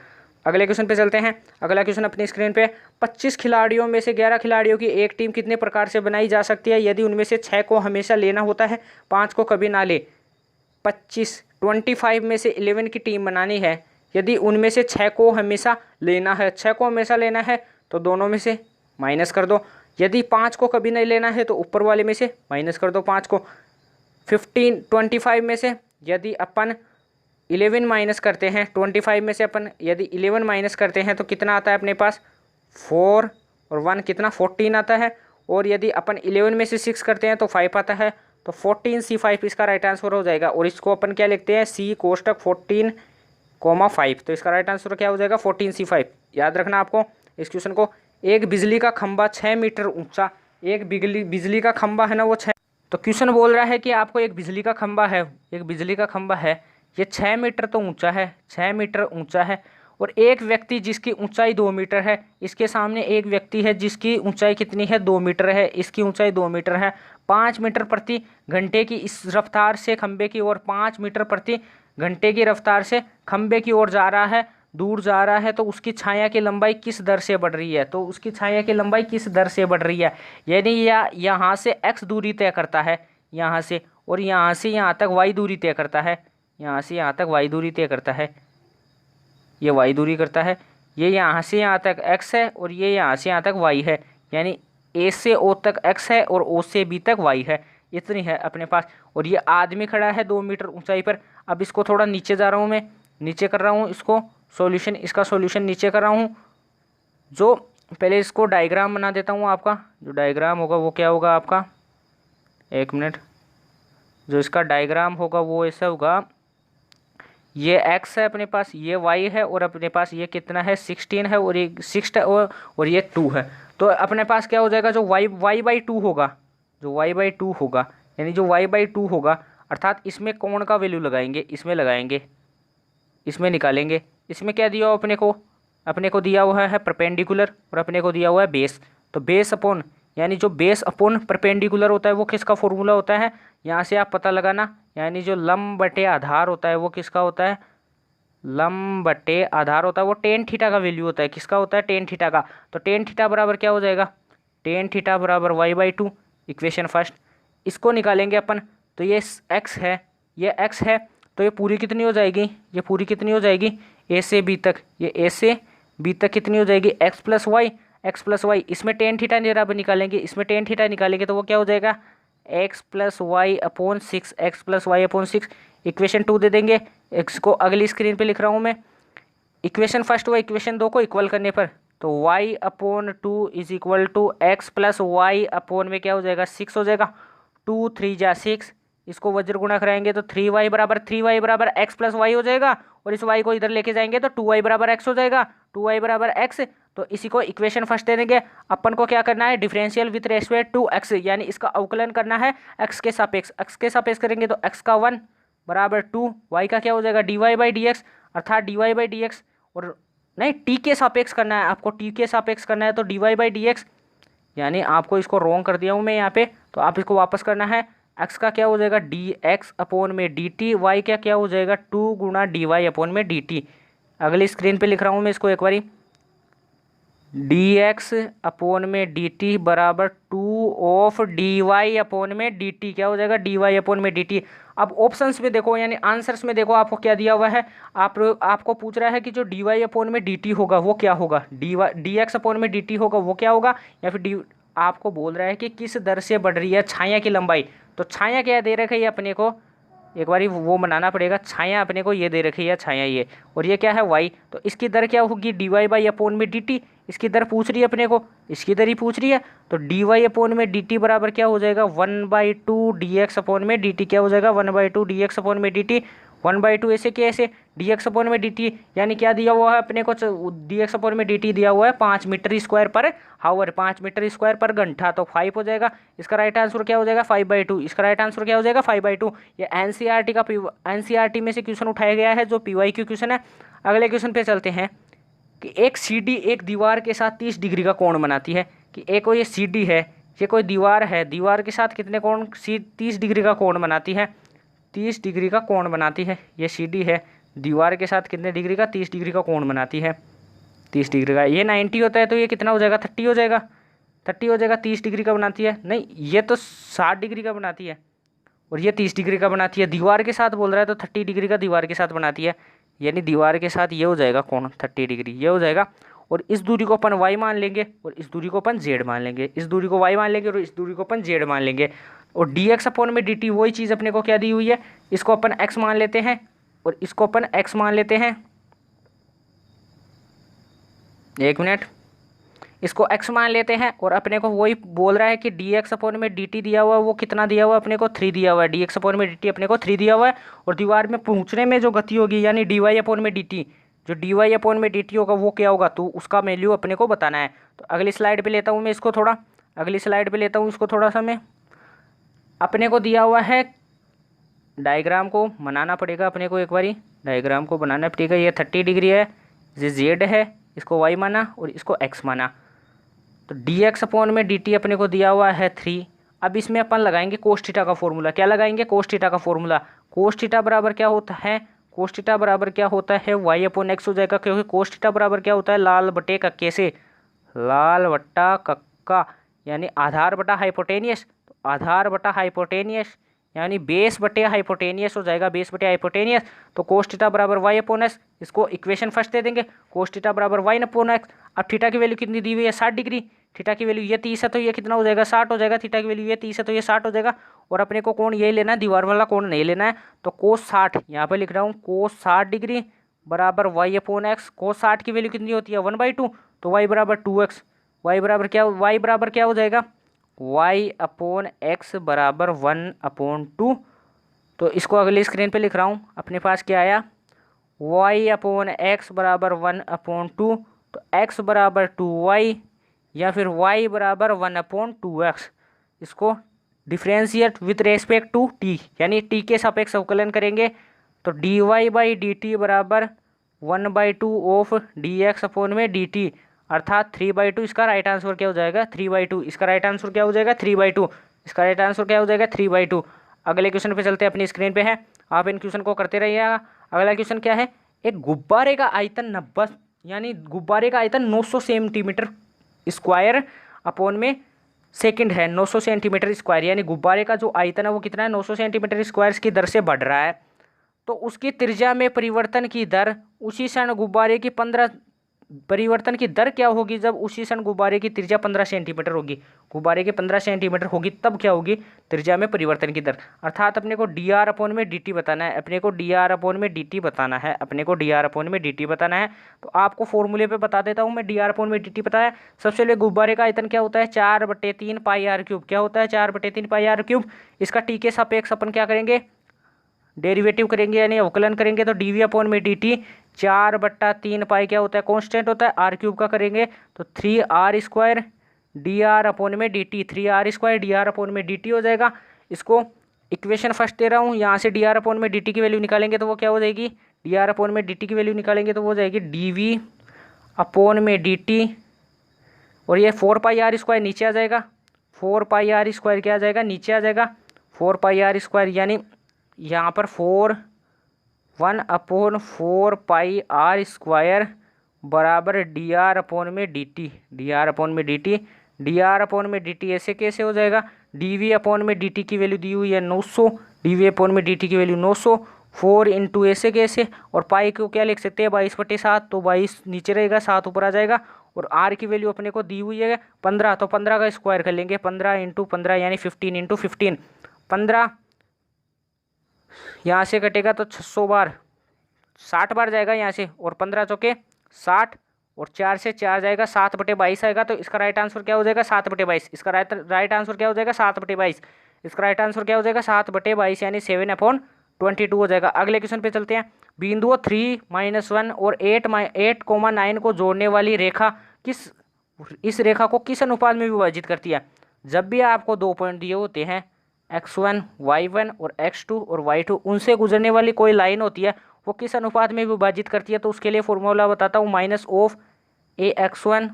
अगले क्वेश्चन पे चलते हैं। अगला क्वेश्चन अपनी स्क्रीन पे, 25 खिलाड़ियों में से 11 खिलाड़ियों की एक टीम कितने प्रकार से बनाई जा सकती है यदि उनमें से 6 को हमेशा लेना होता है, 5 को कभी ना ले। 25 में से 11 की टीम बनानी है, यदि उनमें से 6 को हमेशा लेना है। 6 को हमेशा लेना है तो दोनों में से माइनस कर दो। यदि 5 को कभी नहीं लेना है तो ऊपर वाले में से माइनस कर दो 5 को। 25 में से यदि अपन 11 माइनस करते हैं, 25 में से अपन यदि 11 माइनस करते हैं तो कितना आता है अपने पास, 4 और 1 कितना, 14 आता है। और यदि अपन 11 में से 6 करते हैं तो 5 आता है, तो 14C5 इसका राइट आंसर हो जाएगा। और इसको अपन क्या लिखते हैं, C कोष्टक 14,5। तो इसका राइट आंसर क्या हो जाएगा, 14C5। याद रखना आपको इस क्वेश्चन को। एक बिजली का खंभा 6 मीटर ऊंचा, एक बिजली का खंभा है ना वो 6। तो क्वेश्चन बोल रहा है कि आपको एक बिजली का खंभा है, ये 6 मीटर तो ऊंचा है, 6 मीटर ऊंचा है। और एक व्यक्ति जिसकी ऊंचाई 2 मीटर है, इसके सामने एक व्यक्ति है जिसकी ऊंचाई कितनी है, 2 मीटर है, इसकी ऊंचाई 2 मीटर है। 5 मीटर प्रति घंटे की इस रफ्तार से खंभे की ओर, 5 मीटर प्रति घंटे की रफ्तार से खंभे की ओर जा रहा है, दूर जा रहा है। तो उसकी छाया की लंबाई किस दर से बढ़ रही है, तो उसकी छाया की लंबाई किस दर से बढ़ रही है, यानी यहाँ से x दूरी तय करता है यहाँ से, और यहाँ से यहाँ तक y दूरी तय करता है, यहाँ से यहाँ तक y दूरी तय करता है, ये y दूरी करता है। ये यहाँ से यहाँ तक x है और ये यहाँ से यहाँ तक y है, यानी a से o तक x है और o से b तक y है। इतनी है अपने पास। और ये आदमी खड़ा है 2 मीटर ऊंचाई पर। अब इसको थोड़ा नीचे जा रहा हूँ मैं, नीचे कर रहा हूँ इसको सॉल्यूशन, इसका सॉल्यूशन नीचे कर रहा हूँ। जो पहले इसको डायग्राम बना देता हूँ आपका, जो डायग्राम होगा वो क्या होगा आपका, 1 मिनट। जो इसका डायग्राम होगा वो ऐसा होगा, ये x है अपने पास, ये y है, और अपने पास ये कितना है, 16 है, और ये 6 है, और ये 2 है। तो अपने पास क्या हो जाएगा, जो y/2 होगा, जो y/2 होगा, यानी जो y/2 होगा, अर्थात इसमें कोण का वैल्यू लगाएंगे, इसमें लगाएंगे, इसमें निकालेंगे। इसमें क्या दिया हो अपने को दिया हुआ है परपेंडिकुलर, और अपने को दिया हुआ है बेस। तो बेस अपॉन, यानी जो बेस अपॉन परपेंडिकुलर होता है वो किसका फॉर्मूला होता है, यहाँ से आप पता लगाना। यानी जो लंब बटे आधार होता है वो किसका होता है, लंब बटे आधार होता है वो टेन थीटा का वैल्यू होता है। किसका होता है, टेन थीटा का। तो टेन थीटा बराबर क्या हो जाएगा, टेन थीटा बराबर y/2, इक्वेशन फर्स्ट। इसको निकालेंगे अपन, तो ये x है, ये x है, तो ये पूरी कितनी हो जाएगी, ये पूरी कितनी हो जाएगी, a से b तक, ये a से b तक कितनी हो जाएगी, x + y। इसमें टेन थीटा निकालेंगे, इसमें टेन थीटा निकालेंगे तो वो क्या हो जाएगा, x + y/6, x + y/6। Equation 2 दे देंगे। x को अगली स्क्रीन पे लिख रहा हूँ मैं। इक्वेशन फर्स्ट व इक्वेशन 2 को इक्वल करने पर तो y/2 = x + y/ में क्या हो जाएगा, 6 हो जाएगा। 2 3 जा 6, इसको वज्र गुणा कराएंगे तो 3y बराबर x प्लस वाई हो जाएगा, और इस y को इधर लेके जाएंगे तो 2y बराबर x हो जाएगा, 2y बराबर x। तो इसी को इक्वेशन फर्स्ट दे देंगे। अपन को क्या करना है, differential with respect to x, यानी इसका अवकलन करना है x के सापेक्ष करेंगे तो x का 1 बराबर 2, y का क्या हो जाएगा dy/dx, अर्थात dy/dx, और नहीं t के सापेक्ष करना है आपको, t के सापेक्ष करना है तो dy/dx, यानी आपको इसको रॉन्ग कर दिया हूँ मैं यहाँ पे, तो आप इसको वापस करना है। x का क्या हो जाएगा dx अपॉन में dt, y का क्या हो जाएगा 2 गुणा dy अपॉन में dt। अगली स्क्रीन पे लिख रहा हूँ मैं इसको एक बारी, dx अपॉन में dt बराबर 2 ऑफ dy अपॉन में dt, क्या हो जाएगा dy अपॉन में dt। अब ऑप्शंस में देखो, यानी आंसर्स में देखो आपको क्या दिया हुआ है, आपको पूछ रहा है कि जो dy अपॉन में dt होगा वो क्या होगा, dx अपॉन में dt होगा वो क्या होगा, या फिर आपको बोल रहा है कि किस दर से बढ़ रही है छाया की लंबाई। तो छाया क्या दे रखी है अपने को, एक बारी वो बनाना पड़ेगा, छाया अपने को ये दे रखी है छाया ये, और ये क्या है y, तो इसकी दर क्या होगी dy अपॉन में dt, इसकी दर पूछ रही है अपने को, इसकी दर ही पूछ रही है, तो dy अपॉन में dt बराबर क्या हो जाएगा 1/2 dx अपॉन में dt, क्या हो जाएगा 1/2 dx अपॉन में dt, 1/2 ऐसे कैसे dx अपॉन में dt, यानी क्या दिया हुआ है अपने को, dx अपॉन में dt दिया हुआ है 5 मीटर स्क्वायर पर हावर, 5 मीटर स्क्वायर पर घंटा, तो 5 हो जाएगा। इसका राइट आंसर क्या हो जाएगा 5/2, इसका राइट आंसर क्या हो जाएगा 5/2। ये एनसीईआरटी का एनसीईआरटी में से क्वेश्चन उठाया गया है, जो पीवाईक्यू क्वेश्चन है। अगले क्वेश्चन पे चलते हैं कि एक सीडी एक दीवार के साथ 30 डिग्री का कोण बनाती है, कि एक ये सीडी है, ये कोई दीवार है, दीवार के साथ कितने कोण 30 डिग्री का कोण बनाती है, 30 डिग्री का कोण बनाती है। ये सीडी है, दीवार के साथ कितने डिग्री का 30 डिग्री का कोण बनाती है, 30 डिग्री का। ये 90 होता है तो ये कितना हो जाएगा 30 हो जाएगा, 30 हो जाएगा, 30 डिग्री का बनाती है, नहीं ये तो 60 डिग्री का बनाती है और ये 30 डिग्री का बनाती है, दीवार के साथ बोल रहा है तो 30 डिग्री का दीवार के साथ बनाती है, यानी दीवार के साथ ये हो जाएगा कोण 30 डिग्री, ये हो जाएगा। और इस दूरी को अपन y मान लेंगे और इस दूरी को अपन z मान लेंगे, इस दूरी को y मान लेंगे और इस दूरी को अपन z मान लेंगे। और dx अपॉन में dt वही चीज़ अपने को क्या दी हुई है, इसको अपन x मान लेते हैं और इसको अपन x मान लेते हैं, एक मिनट, इसको x मान लेते हैं और अपने को वही बोल रहा है कि dx अपॉन में dt दिया हुआ है, वो कितना दिया हुआ है अपने को 3 दिया हुआ है, dx अपॉन में dt अपने को 3 दिया हुआ है। और दीवार में पहुंचने में जो गति होगी यानी dy अपॉन में dt, जो dy अपॉन में dt होगा वो क्या होगा, तो उसका वैल्यू अपने को बताना है। तो अगली स्लाइड पे लेता हूँ मैं इसको थोड़ा, अगली स्लाइड पे लेता हूँ इसको थोड़ा सा मैं, अपने को दिया हुआ है, डायग्राम को बनाना पड़ेगा अपने को, एक बारी डायग्राम को बनाना पड़ेगा। ये 30 डिग्री है, ये z है, इसको y माना और इसको x माना, तो dx अपॉन में dt अपने को दिया हुआ है 3। अब इसमें अपन लगाएंगे कोस थीटा का फॉर्मूला, क्या लगाएंगे कोस थीटा का फॉर्मूला। कोस थीटा बराबर क्या होता है, कोस थीटा बराबर क्या होता है y अपॉन एक्स हो जाएगा, क्योंकि कोस थीटा बराबर क्या होता है लाल बटे कक्के से, लाल बट्टा कक्का यानी आधार बटा हाइपोटेनियस, तो आधार बटा हाइपोटेनियस यानी बेस बटे हाइपोटेनियस हो जाएगा, बेस बटे हाइपोटेनियस। तो कोस थीटा बराबर y अपॉन एक्स, इसको इक्वेशन फर्स्ट दे देंगे, कोस थीटा बराबर y अपॉन एक्स। अब थीटा की वैल्यू कितनी दी हुई है 60 डिग्री, थीटा की वैल्यू ये 30 है तो ये कितना हो जाएगा 60 हो जाएगा, थीटा की वैल्यू ये 30 है तो ये 60 हो जाएगा। और अपने को कोण यही लेना है, दीवार वाला कोण नहीं लेना है, तो कोस 60 यहाँ पर लिख रहा हूँ, कोस 60 डिग्री बराबर y अपॉन एक्स। कोस 60 की वैल्यू कितनी होती है 1/2, तो y बराबर 2x, y बराबर क्या हो जाएगा y अपॉन एक्स बराबर 1/2। तो इसको अगली स्क्रीन पे लिख रहा हूँ, अपने पास क्या आया y अपॉन एक्स बराबर 1/2, तो x बराबर 2y या फिर y बराबर 1/2x। इसको differentiate with respect to t, यानी t के सापेक्ष अवकलन करेंगे, तो dy/dt बराबर 1/2 ऑफ dx अपॉन में dt, अर्थात 3/2। इसका राइट आंसर क्या हो जाएगा 3/2, इसका राइट आंसर क्या हो जाएगा 3/2, इसका राइट आंसर क्या हो जाएगा 3/2। अगले क्वेश्चन पे चलते हैं, अपनी स्क्रीन पे है, आप इन क्वेश्चन को करते रहिएगा। अगला क्वेश्चन क्या है, एक गुब्बारे का आयतन 90 यानी गुब्बारे का आयतन 900 सेंटीमीटर स्क्वायर अपॉन में सेकंड है, 900 सेंटीमीटर स्क्वायर, यानी गुब्बारे का जो आयतन है वो कितना है 900 सेंटीमीटर स्क्वायर की दर से बढ़ रहा है। तो उसकी त्रिज्या में परिवर्तन की दर उसी क्षण गुब्बारे की 15 परिवर्तन की दर क्या होगी जब उसी क्षण गुब्बारे की त्रिज्या 15 सेंटीमीटर होगी, गुब्बारे की 15 सेंटीमीटर होगी तब क्या होगी त्रिज्या में परिवर्तन की दर। अर्थात अपने को डी आर अपॉन में डी टी बताना है, अपने को डी आर अपॉन में डी टी बताना है, अपने को डी आर अपॉन में डी टी बताना है। तो आपको फॉर्मूले पे बता देता हूँ मैं, डी आर अपॉन में डी टी पता है। सबसे पहले गुब्बारे का आयतन क्या होता है 4/3 पाई आर क्यूब, क्या होता है 4/3 पाई आर क्यूब। इसका टी के सापेक्ष अपन क्या करेंगे डेरिवेटिव करेंगे यानी अवकलन करेंगे, तो डी वी अपॉन में डी टी 4/3 पाई क्या होता है कांस्टेंट होता है आर क्यूब का करेंगे तो 3r² डी आर अपॉन में d T, 3r² D r upon में डी टी हो जाएगा। इसको इक्वेशन फर्स्ट दे रहा हूँ, यहाँ से डी आर अपॉन में डी टी की वैल्यू निकालेंगे तो वो क्या हो जाएगी, डी आर अपॉन में डी टी की वैल्यू निकालेंगे तो वो हो जाएगी डी वी अपॉन में डी टी, और ये 4πr² नीचे आ जाएगा, 4πr² क्या आ जाएगा नीचे आ जाएगा 4πr² यानी यहाँ पर 1/4πr² बराबर डी आर अपॉन में d t, d r upon में d t, d r upon में डी टी ऐसे कैसे हो जाएगा, डी वी अपॉन में डी टी की वैल्यू दी हुई है 900, डी वी अपॉन में डी टी की वैल्यू 900, 4 इंटू ऐसे कैसे, और पाई को क्या लिख सकते हैं 22/7, तो 22 नीचे रहेगा 7 ऊपर आ जाएगा, और आर की वैल्यू अपने को दी हुई है 15, तो 15 का स्क्वायर कर लेंगे, 15 इंटू 15 यानी 15 इंटू 15, 15 यहाँ से कटेगा तो 600 बार 60 बार जाएगा यहाँ से, और 15 चौके 60, और 4 से 4 जाएगा 7/22 आएगा, तो इसका राइट आंसर क्या हो जाएगा 7/22, इसका राइट आंसर क्या हो जाएगा 7/22, इसका राइट आंसर क्या हो जाएगा 7/22 यानी 7/22 हो जाएगा। अगले क्वेश्चन पे चलते हैं। बिंदुओं 3-1 और 8,9 को जोड़ने वाली रेखा इस रेखा को किस अनुपात में विभाजित करती है। जब भी आपको 2 पॉइंट दिए होते हैं x1 y1 और x2 और y2, उनसे गुजरने वाली कोई लाइन होती है वो किस अनुपात में विभाजित करती है, तो उसके लिए फॉर्मूला बताता हूँ, -(a(x1)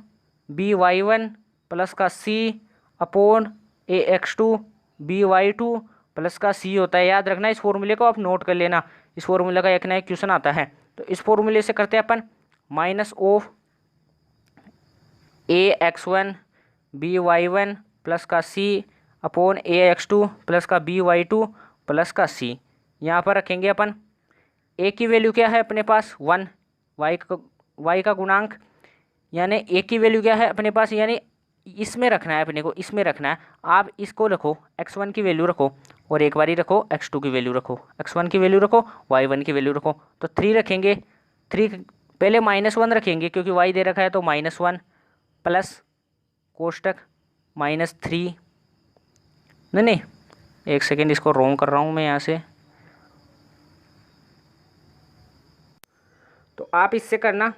b(y1) प्लस का c upon a(x2) b(y2) plus का c होता है। याद रखना इस फॉर्मूले को, आप नोट कर लेना, इस फॉर्मूले का एक ना एक क्वेश्चन आता है। तो इस फॉर्मूले से करते हैं अपन (a(x1) b(y1) प्लस का c अपॉन a(x2) प्लस का b(y2) प्लस का c। यहाँ पर रखेंगे अपन a की वैल्यू क्या है अपने पास 1, y का गुणांक यानी a की वैल्यू क्या है अपने पास, यानी इसमें रखना है अपने को, इसमें रखना है। आप इसको रखो x1 की वैल्यू रखो, और एक बारी रखो x2 की वैल्यू रखो, x1 की वैल्यू रखो y1 की वैल्यू रखो, तो 3 रखेंगे। 3 पहले -1 रखेंगे क्योंकि y दे रखा है, तो -1 प्लस कोष्टक -3, नहीं एक सेकेंड इसको रॉन्ग कर रहा हूँ मैं यहाँ से, तो आप इससे करना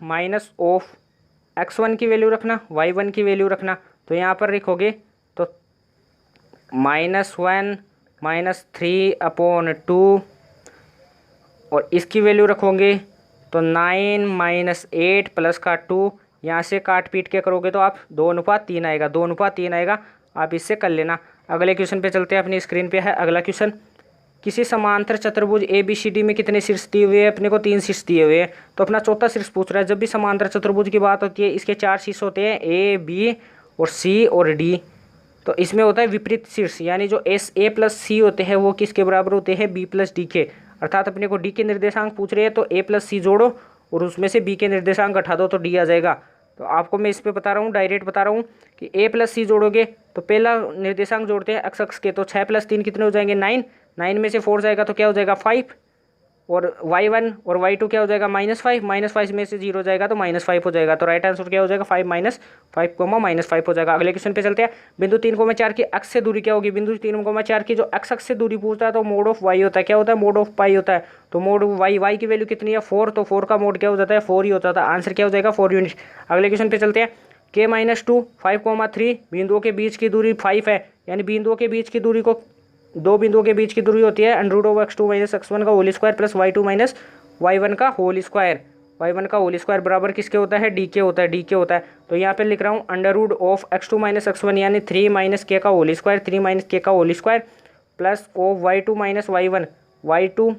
(x1 की वैल्यू रखना y1 की वैल्यू रखना, तो यहाँ पर लिखोगे तो -1 -3/2, और इसकी वैल्यू रखोगे तो 9 -8 प्लस का 2, यहाँ से काट पीट के करोगे तो आप 2:3 आएगा, 2:3 आएगा, आप इससे कर लेना। अगले क्वेश्चन पे चलते हैं, अपनी स्क्रीन पे है अगला क्वेश्चन। किसी समांतर चतुर्भुज ABCD में कितने शीर्ष दिए हुए हैं, अपने को 3 शीर्ष दिए हुए हैं, तो अपना चौथा शीर्ष पूछ रहा है। जब भी समांतर चतुर्भुज की बात होती है इसके 4 शीर्ष होते हैं A, B और C और D, तो इसमें होता है विपरीत शीर्ष, यानी जो A + C होते हैं वो किसके बराबर होते हैं B + D के। अर्थात अपने को D के निर्देशांक पूछ रहे हैं तो A + C जोड़ो और उसमें से B के निर्देशांक घटा दो तो D आ जाएगा। तो आपको मैं इस पे बता रहा हूँ, डायरेक्ट बता रहा हूँ कि A + C जोड़ोगे तो पहला निर्देशांक जोड़ते हैं x अक्ष के, तो 6 + 3 कितने हो जाएंगे 9, 9 में से 4 जाएगा तो क्या हो जाएगा 5, और y1 और y2 क्या हो जाएगा -5, -5 में से 0 जाएगा तो -5 हो जाएगा। तो राइट आंसर क्या हो जाएगा 5 - 5, -5 हो जाएगा। अगले क्वेश्चन पे चलते हैं। बिंदु 3,4 की अक्ष से दूरी क्या होगी। बिंदु 3,4 की जो x अक्ष से दूरी पूछता है तो मोड ऑफ y होता है, क्या होता है मोड ऑफ पाई होता है। तो मोड y की वैल्यू कितनी है 4, तो 4 का मोड क्या हो जाता है 4 ही होता था। आंसर क्या हो जाएगा 4 यूनिट। अगले क्वेश्चन पे चलते हैं। k-2 5,3 बिंदुओं के बीच की दूरी 5 है, यानी बिंदुओं के बीच की दूरी को, दो बिंदुओं के बीच की दूरी होती है √(x2 - x1) का whole square plus y2 - y1 का होल स्क्वायर। y1 का होल स्क्वायर बराबर किसके होता है डी के होता है, डी के होता है। तो यहाँ पे लिख रहा हूँ √(x2 - x1) यानी 3 - k का होल स्क्वायर, 3 - k का whole square plus y2 - y1, y2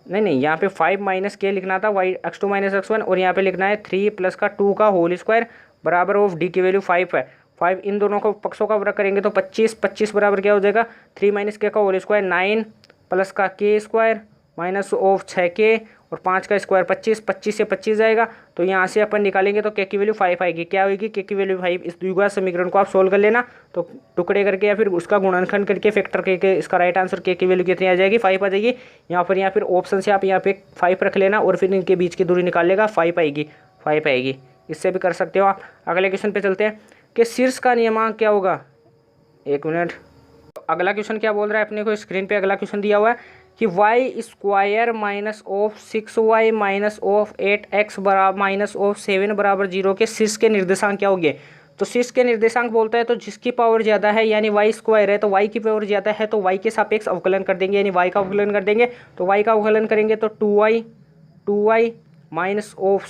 नहीं यहाँ पे 5 - k लिखना था x2 - x1, और यहाँ पे लिखना है 3 प्लस का 2 का होल स्क्वायर बराबर ऑफ डी की वैल्यू 5 है। 5 इन दोनों को पक्षों का वर्ग करेंगे तो 25 बराबर क्या हो जाएगा 3 - k का होल स्क्वायर 9 प्लस का k square minus of 6k और 5 का स्क्वायर 25, 25 से 25 जाएगा। तो यहाँ से अपन निकालेंगे तो k की वैल्यू 5 आएगी। क्या होगी? k की वैल्यू 5। इस द्विघात समीकरण को आप सोल्व कर लेना, तो टुकड़े करके या फिर उसका गुणनखंड करके फैक्टर करके इसका राइट आंसर k की वैल्यू कितनी आ जाएगी? 5 आ जाएगी। यहाँ पर या फिर ऑप्शन से आप यहाँ पे 5 रख लेना और फिर इनके बीच की दूरी निकाल लेगा, 5 आएगी, 5 आएगी। इससे भी कर सकते हो आप। अगले क्वेश्चन पे चलते हैं कि शीर्ष का नियमांक क्या होगा। एक मिनट, अगला क्वेश्चन क्या बोल रहा है अपने को? स्क्रीन पे अगला क्वेश्चन दिया हुआ है कि y square minus of 6y minus of 8x बराबर माइनस ऑफ 7 बराबर 0 के शीर्ष के निर्देशांक क्या होंगे। तो शीर्ष के निर्देशांक बोलता है तो जिसकी पावर ज़्यादा है यानी वाई स्क्वायर है, तो वाई की पावर ज़्यादा है तो वाई के सापेक्ष अवकलन कर देंगे, यानी वाई का अवकलन कर देंगे। तो वाई का अवकलन करेंगे तो 2y माइनस ऑफ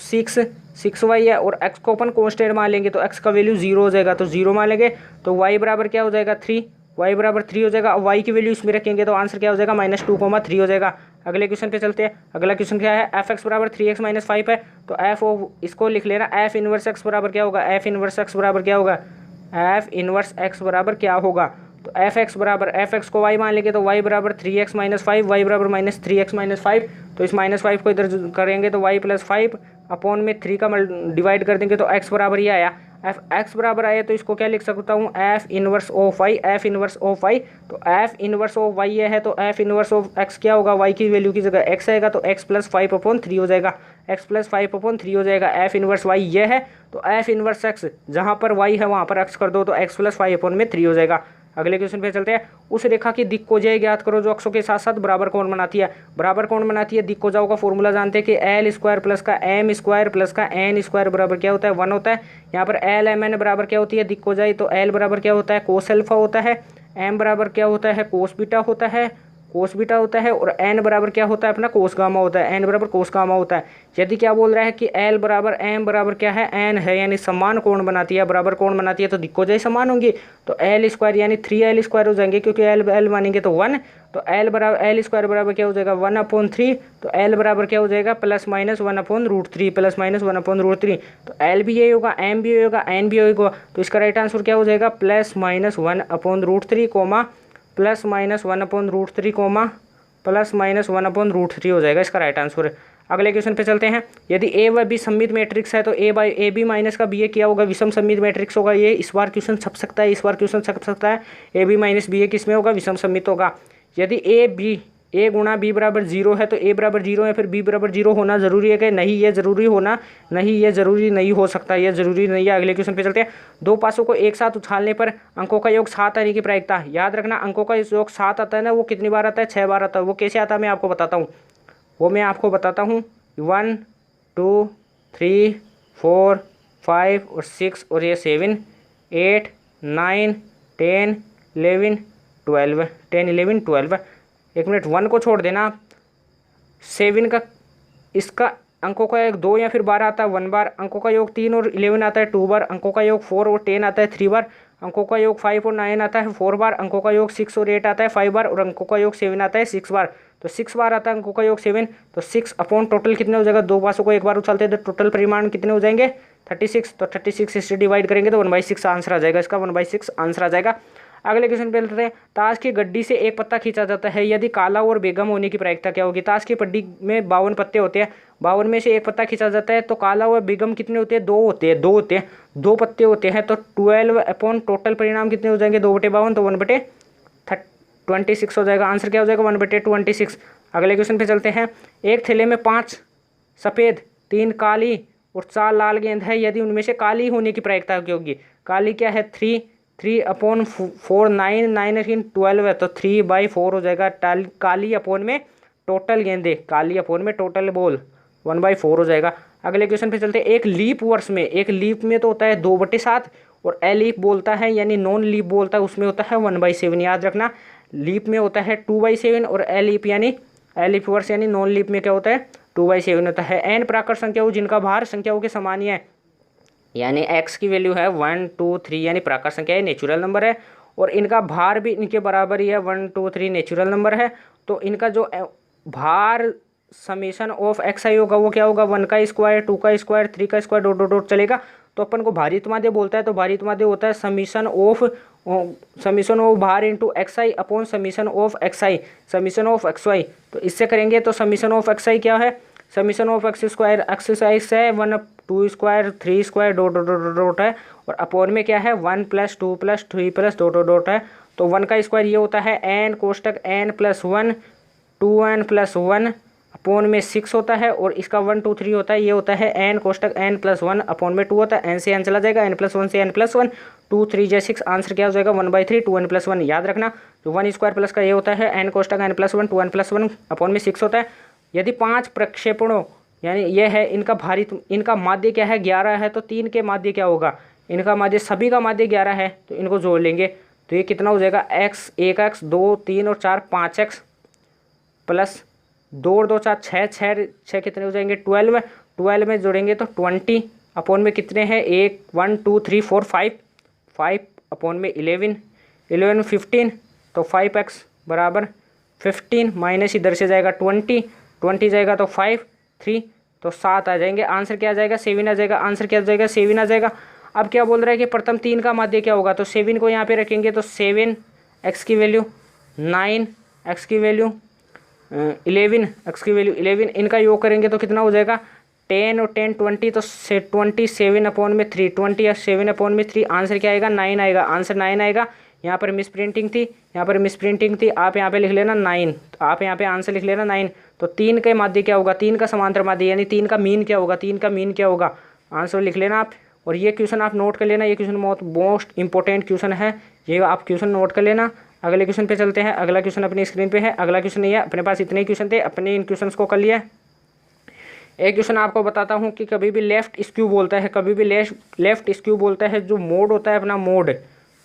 6y है और x को अपन कॉन्स्टेंट मान लेंगे तो x का वैल्यू 0 हो जाएगा, तो 0 मान लेंगे तो y बराबर क्या हो जाएगा? 3, y बराबर 3 हो जाएगा। अब y की वैल्यू इसमें रखेंगे तो आंसर क्या हो जाएगा? -2,3 हो जाएगा। अगले क्वेश्चन पे चलते हैं। अगला क्वेश्चन क्या है? f(x) बराबर 3x माइनस 5 है, तो f ऑफ इसको लिख लेना, f इनवर्स x बराबर क्या होगा? f इनवर्स x बराबर क्या होगा? f इनवर्स x बराबर क्या होगा? तो f(x) बराबर f(x) को y मान लेंगे तो y बराबर 3x माइनस 5, y बराबर -3x माइनस 5। तो इस -5 को इधर करेंगे तो y प्लस 5 अपॉन में 3 का डिवाइड कर देंगे तो x बराबर ये आया। x बराबर आया तो इसको क्या लिख सकता हूँ? f inverse of y, f inverse of y। तो f इनवर्स ऑफ y ये है तो f इनवर्स ऑफ x क्या होगा? y की वैल्यू की जगह x आएगा तो x प्लस 5 अपॉन 3 हो जाएगा, x प्लस 5 अपॉन 3 हो जाएगा। f इनवर्स y ये है तो f इनवर्स x जहाँ पर y है वहाँ पर x कर दो तो x प्लस 5 अपॉन में 3 हो जाएगा। अगले क्वेश्चन पे चलते हैं। उस रेखा की दिक् को ज्याय ज्ञात करो जो अक्षों के साथ साथ बराबर कोण बनाती है। बराबर कोण बनाती है, दिक् को ज्याओं का फॉर्मूला जानते हैं कि एल स्क्वायर प्लस का एम स्क्वायर प्लस का एन स्क्वायर बराबर क्या होता है? 1 होता है। यहाँ पर एल एम एन बराबर क्या होती है दिक् को ज्याय? तो एल बराबर क्या होता है? कोस अल्फा होता है, एम बराबर क्या होता है? कोस बीटा होता है, कोस बीटा होता है और एन बराबर क्या होता है? अपना कोस गामा होता है, एन बराबर कोस गामा होता है। यदि क्या बोल रहा है कि एल बराबर एम बराबर क्या है? एन है, यानी समान कोण बनाती है, बराबर कोण बनाती है तो दिक्को ज्याय समान होंगी। तो एल स्क्वायर यानी 3l स्क्वायर हो जाएंगे क्योंकि एल एल मानेंगे तो 1, तो एल बराबर एल स्क्वायर बराबर क्या हो जाएगा? 1/3। तो एल बराबर क्या हो जाएगा? Plus minus 1/√3, plus minus 1/√3। तो एल भी यही होगा, एम भी होगा, एन भी होगा। तो इसका राइट आंसर क्या हो जाएगा? Plus minus 1/√3 coma plus minus 1/√3 coma plus minus 1/√3 हो जाएगा इसका राइट आंसर। अगले क्वेश्चन पे चलते हैं। यदि ए व बी सममित मैट्रिक्स है तो ए बी माइनस का बी ए क्या होगा? विषम सममित मैट्रिक्स होगा। ये इस बार क्वेश्चन छप सकता है, इस बार क्वेश्चन छप सकता है। ए बी माइनस बी ए किस में होगा? विषम सममित होगा। यदि ए गुणा बी बराबर 0 है तो ए बराबर 0 है, फिर बी बराबर 0 होना जरूरी है कि नहीं? ये जरूरी होना नहीं, ये जरूरी नहीं हो सकता, ये जरूरी नहीं है। अगले क्वेश्चन पे चलते हैं। दो पासों को एक साथ उछालने पर अंकों का योग 7 आने की प्रायिकता। याद रखना, अंकों का योग 7 आता है ना, वो कितनी बार आता है? 6 बार आता है। वो कैसे आता है मैं आपको बताता हूँ, 1 2 3 4 5 और 6 और ये 7 8 9 10 11 12 10 11 12। एक मिनट, 1 को छोड़ देना। 7 का इसका अंकों का योग 2 या फिर 12 आता है 1 बार, अंकों का योग 3 और 11 आता है 2 बार, अंकों का योग 4 और 10 आता है 3 बार, अंकों का योग 5 और 9 आता है 4 बार, अंकों का योग 6 और 8 आता है 5 बार और अंकों का योग 7 आता है 6 बार। तो 6 बार आता है अंकों का योग 7, तो 6 अपॉन टोटल कितने हो जाएगा? दो पासों को एक बार उछालते हैं तो टोटल परिमाण कितने हो जाएंगे? 36। तो 36 इससे डिवाइड करेंगे तो 1/6 आंसर आ जाएगा इसका, 1/6 आंसर आ जाएगा। अगले क्वेश्चन पे चलते हैं। ताश की गड्डी से एक पत्ता खींचा जाता है, यदि काला और बेगम होने की प्रायिकता क्या होगी? ताश की पट्टी में 52 पत्ते होते हैं, 52 में से एक पत्ता खींचा जाता है तो काला और बेगम कितने होते हैं? 2 होते हैं, 2 होते हैं, 2 पत्ते होते हैं। तो 12 अपॉन टोटल परिणाम कितने हो जाएंगे? 2/52, तो 1/26 हो जाएगा। आंसर क्या हो जाएगा? 1/26। अगले क्वेश्चन पे चलते हैं। एक थैले में 5 सफ़ेद 3 काली और 4 लाल गेंद है, यदि उनमें से काली होने की प्रायिकता क्या होगी? काली क्या है? 3/4 9 9 12 है तो 3/4 हो जाएगा। काली अपॉन में टोटल गेंदे, काली अपॉन में टोटल बॉल 1/4 हो जाएगा। अगले क्वेश्चन पे चलते हैं। एक लीप वर्ष में, एक लीप में तो होता है 2/7 और ए लीप बोलता है यानी नॉन लीप बोलता है उसमें होता है 1/7। याद रखना, लीप में होता है 2/7 और ए लीप यानी ए लीप वर्ष यानी नॉन लीप में क्या होता है? 2/7 होता है। एन प्राकृत संख्याओं जिनका भार संख्याओं के समान ही है, यानी x की वैल्यू है 1 2 3 यानी प्राकृत संख्या है, नेचुरल नंबर है और इनका भार भी इनके बराबर ही है 1 2 3 नेचुरल नंबर है। तो इनका जो भार समेशन ऑफ एक्स आई होगा वो क्या होगा? 1 का स्क्वायर 2 का स्क्वायर 3 का स्क्वायर डॉट डॉट डॉट चलेगा। तो अपन को भारित माध्य बोलता है, तो भारित माध्य होता है समीशन ऑफ भार into x i upon summation of x i, summation of x y. तो इससे करेंगे तो समीशन ऑफ एक्स आई क्या है, summation of x square exercise है 1 2 square 3 square dot dot dot dot है, और अपॉन में क्या है 1 + 2 + 3 + डॉट डॉट डॉट है। तो 1 का स्क्वायर ये होता है n कोष्टक n + 1 2n + 1 अपॉन में 6 होता है, और इसका 1 2 3 होता है, ये होता है n कोष्टक n + 1 अपॉन में 2 होता है, n से n चला जाएगा, n + 1 से n + 1 2 3 × 6 आंसर क्या हो जाएगा 1/3 2n + 1। याद रखना जो 1 स्क्वायर प्लस का ये होता है n कोष्टक n + 1 2n + 1 अपॉन में 6 होता है। यदि 5 प्रक्षेपणों यानी ये है इनका भारित, इनका माध्य क्या है 11 है, तो 3 के माध्य क्या होगा, इनका माध्य सभी का माध्य 11 है, तो इनको जोड़ लेंगे तो ये कितना हो जाएगा x 1x 2 3 और 4 5x प्लस 2 और 2 4 6 कितने हो जाएंगे 12 में जोड़ेंगे तो 20 अपॉन में कितने हैं 1 2 3 4 5 अपॉन में 11 में 15, तो 5x बराबर 15 माइनस इधर से जाएगा 20 जाएगा तो 5 3 तो 7 आ जाएंगे। आंसर क्या आ जाएगा 7 आ जाएगा। आंसर क्या आ जाएगा 7 आ जाएगा। अब क्या बोल रहा है कि प्रथम 3 का माध्य क्या होगा, तो 7 को यहाँ पे रखेंगे तो 7 x की वैल्यू 9 x की वैल्यू 11 x की वैल्यू 11, इनका योग करेंगे तो कितना हो जाएगा 10 और 10 20, तो 27 अपॉन में 3 20 या 7 अपॉन में 3 आंसर क्या आएगा 9 आएगा। आंसर 9 आएगा। यहाँ पर मिस प्रिंटिंग थी, आप यहाँ पे लिख लेना 9, तो आप यहाँ पे आंसर लिख लेना 9। तो 3 के माध्य क्या होगा, 3 का समांतर माध्य यानी 3 का मीन क्या होगा, 3 का मीन क्या होगा, आंसर लिख लेना आप। और ये क्वेश्चन आप नोट कर लेना, ये क्वेश्चन मोस्ट इंपॉर्टेंट क्वेश्चन है, ये आप क्वेश्चन नोट कर लेना। अगले क्वेश्चन पे चलते हैं। अगला क्वेश्चन अपनी स्क्रीन पे है। अगला क्वेश्चन नहीं है, अपने पास इतने ही क्वेश्चन थे, अपने इन क्वेश्चन को कर लिया। एक क्वेश्चन आपको बताता हूँ कि कभी भी लेफ्ट स्क्यू बोलता है, कभी भी लेफ्ट स्क्यू बोलता है, जो मोड होता है अपना मोड,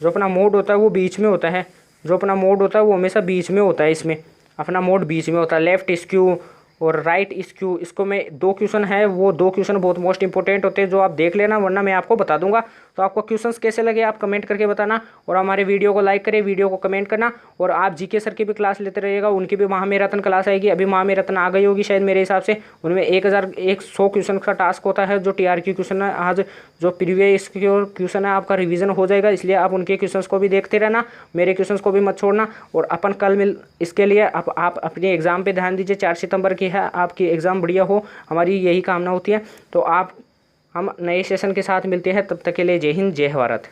जो अपना मोड होता है वो बीच में होता है, जो अपना मोड होता है वो हमेशा बीच में होता है, इसमें अपना मोड बीच में होता है, लेफ्ट स्क्यू और राइट स्क्यू। इसको मैं 2 क्वेश्चन है, वो 2 क्वेश्चन बहुत मोस्ट इंपॉर्टेंट होते हैं, जो आप देख लेना, वरना मैं आपको बता दूंगा। तो आपको क्वेश्चंस कैसे लगे आप कमेंट करके बताना, और हमारे वीडियो को लाइक करें, वीडियो को कमेंट करना। और आप जीके सर की भी क्लास लेते रहिएगा, उनकी भी महामेराथन क्लास आएगी। अभी महामेराथन आ गई होगी शायद मेरे हिसाब से, उनमें 1100 क्वेश्चन का टास्क होता है, जो TRQ क्वेश्चन है, आज जो प्रीवियस क्वेश्चन है आपका रिविजन हो जाएगा, इसलिए आप उनके क्वेश्चंस को भी देखते रहना, मेरे क्वेश्चंस को भी मत छोड़ना। और अपन कल इसके लिए आप अपने एग्जाम पे ध्यान दीजिए, 4 सितंबर की है, आपकी एग्ज़ाम बढ़िया हो, हमारी यही कामना होती है। तो हम नए सेशन के साथ मिलते हैं, तब तक के लिए जय हिंद जय भारत।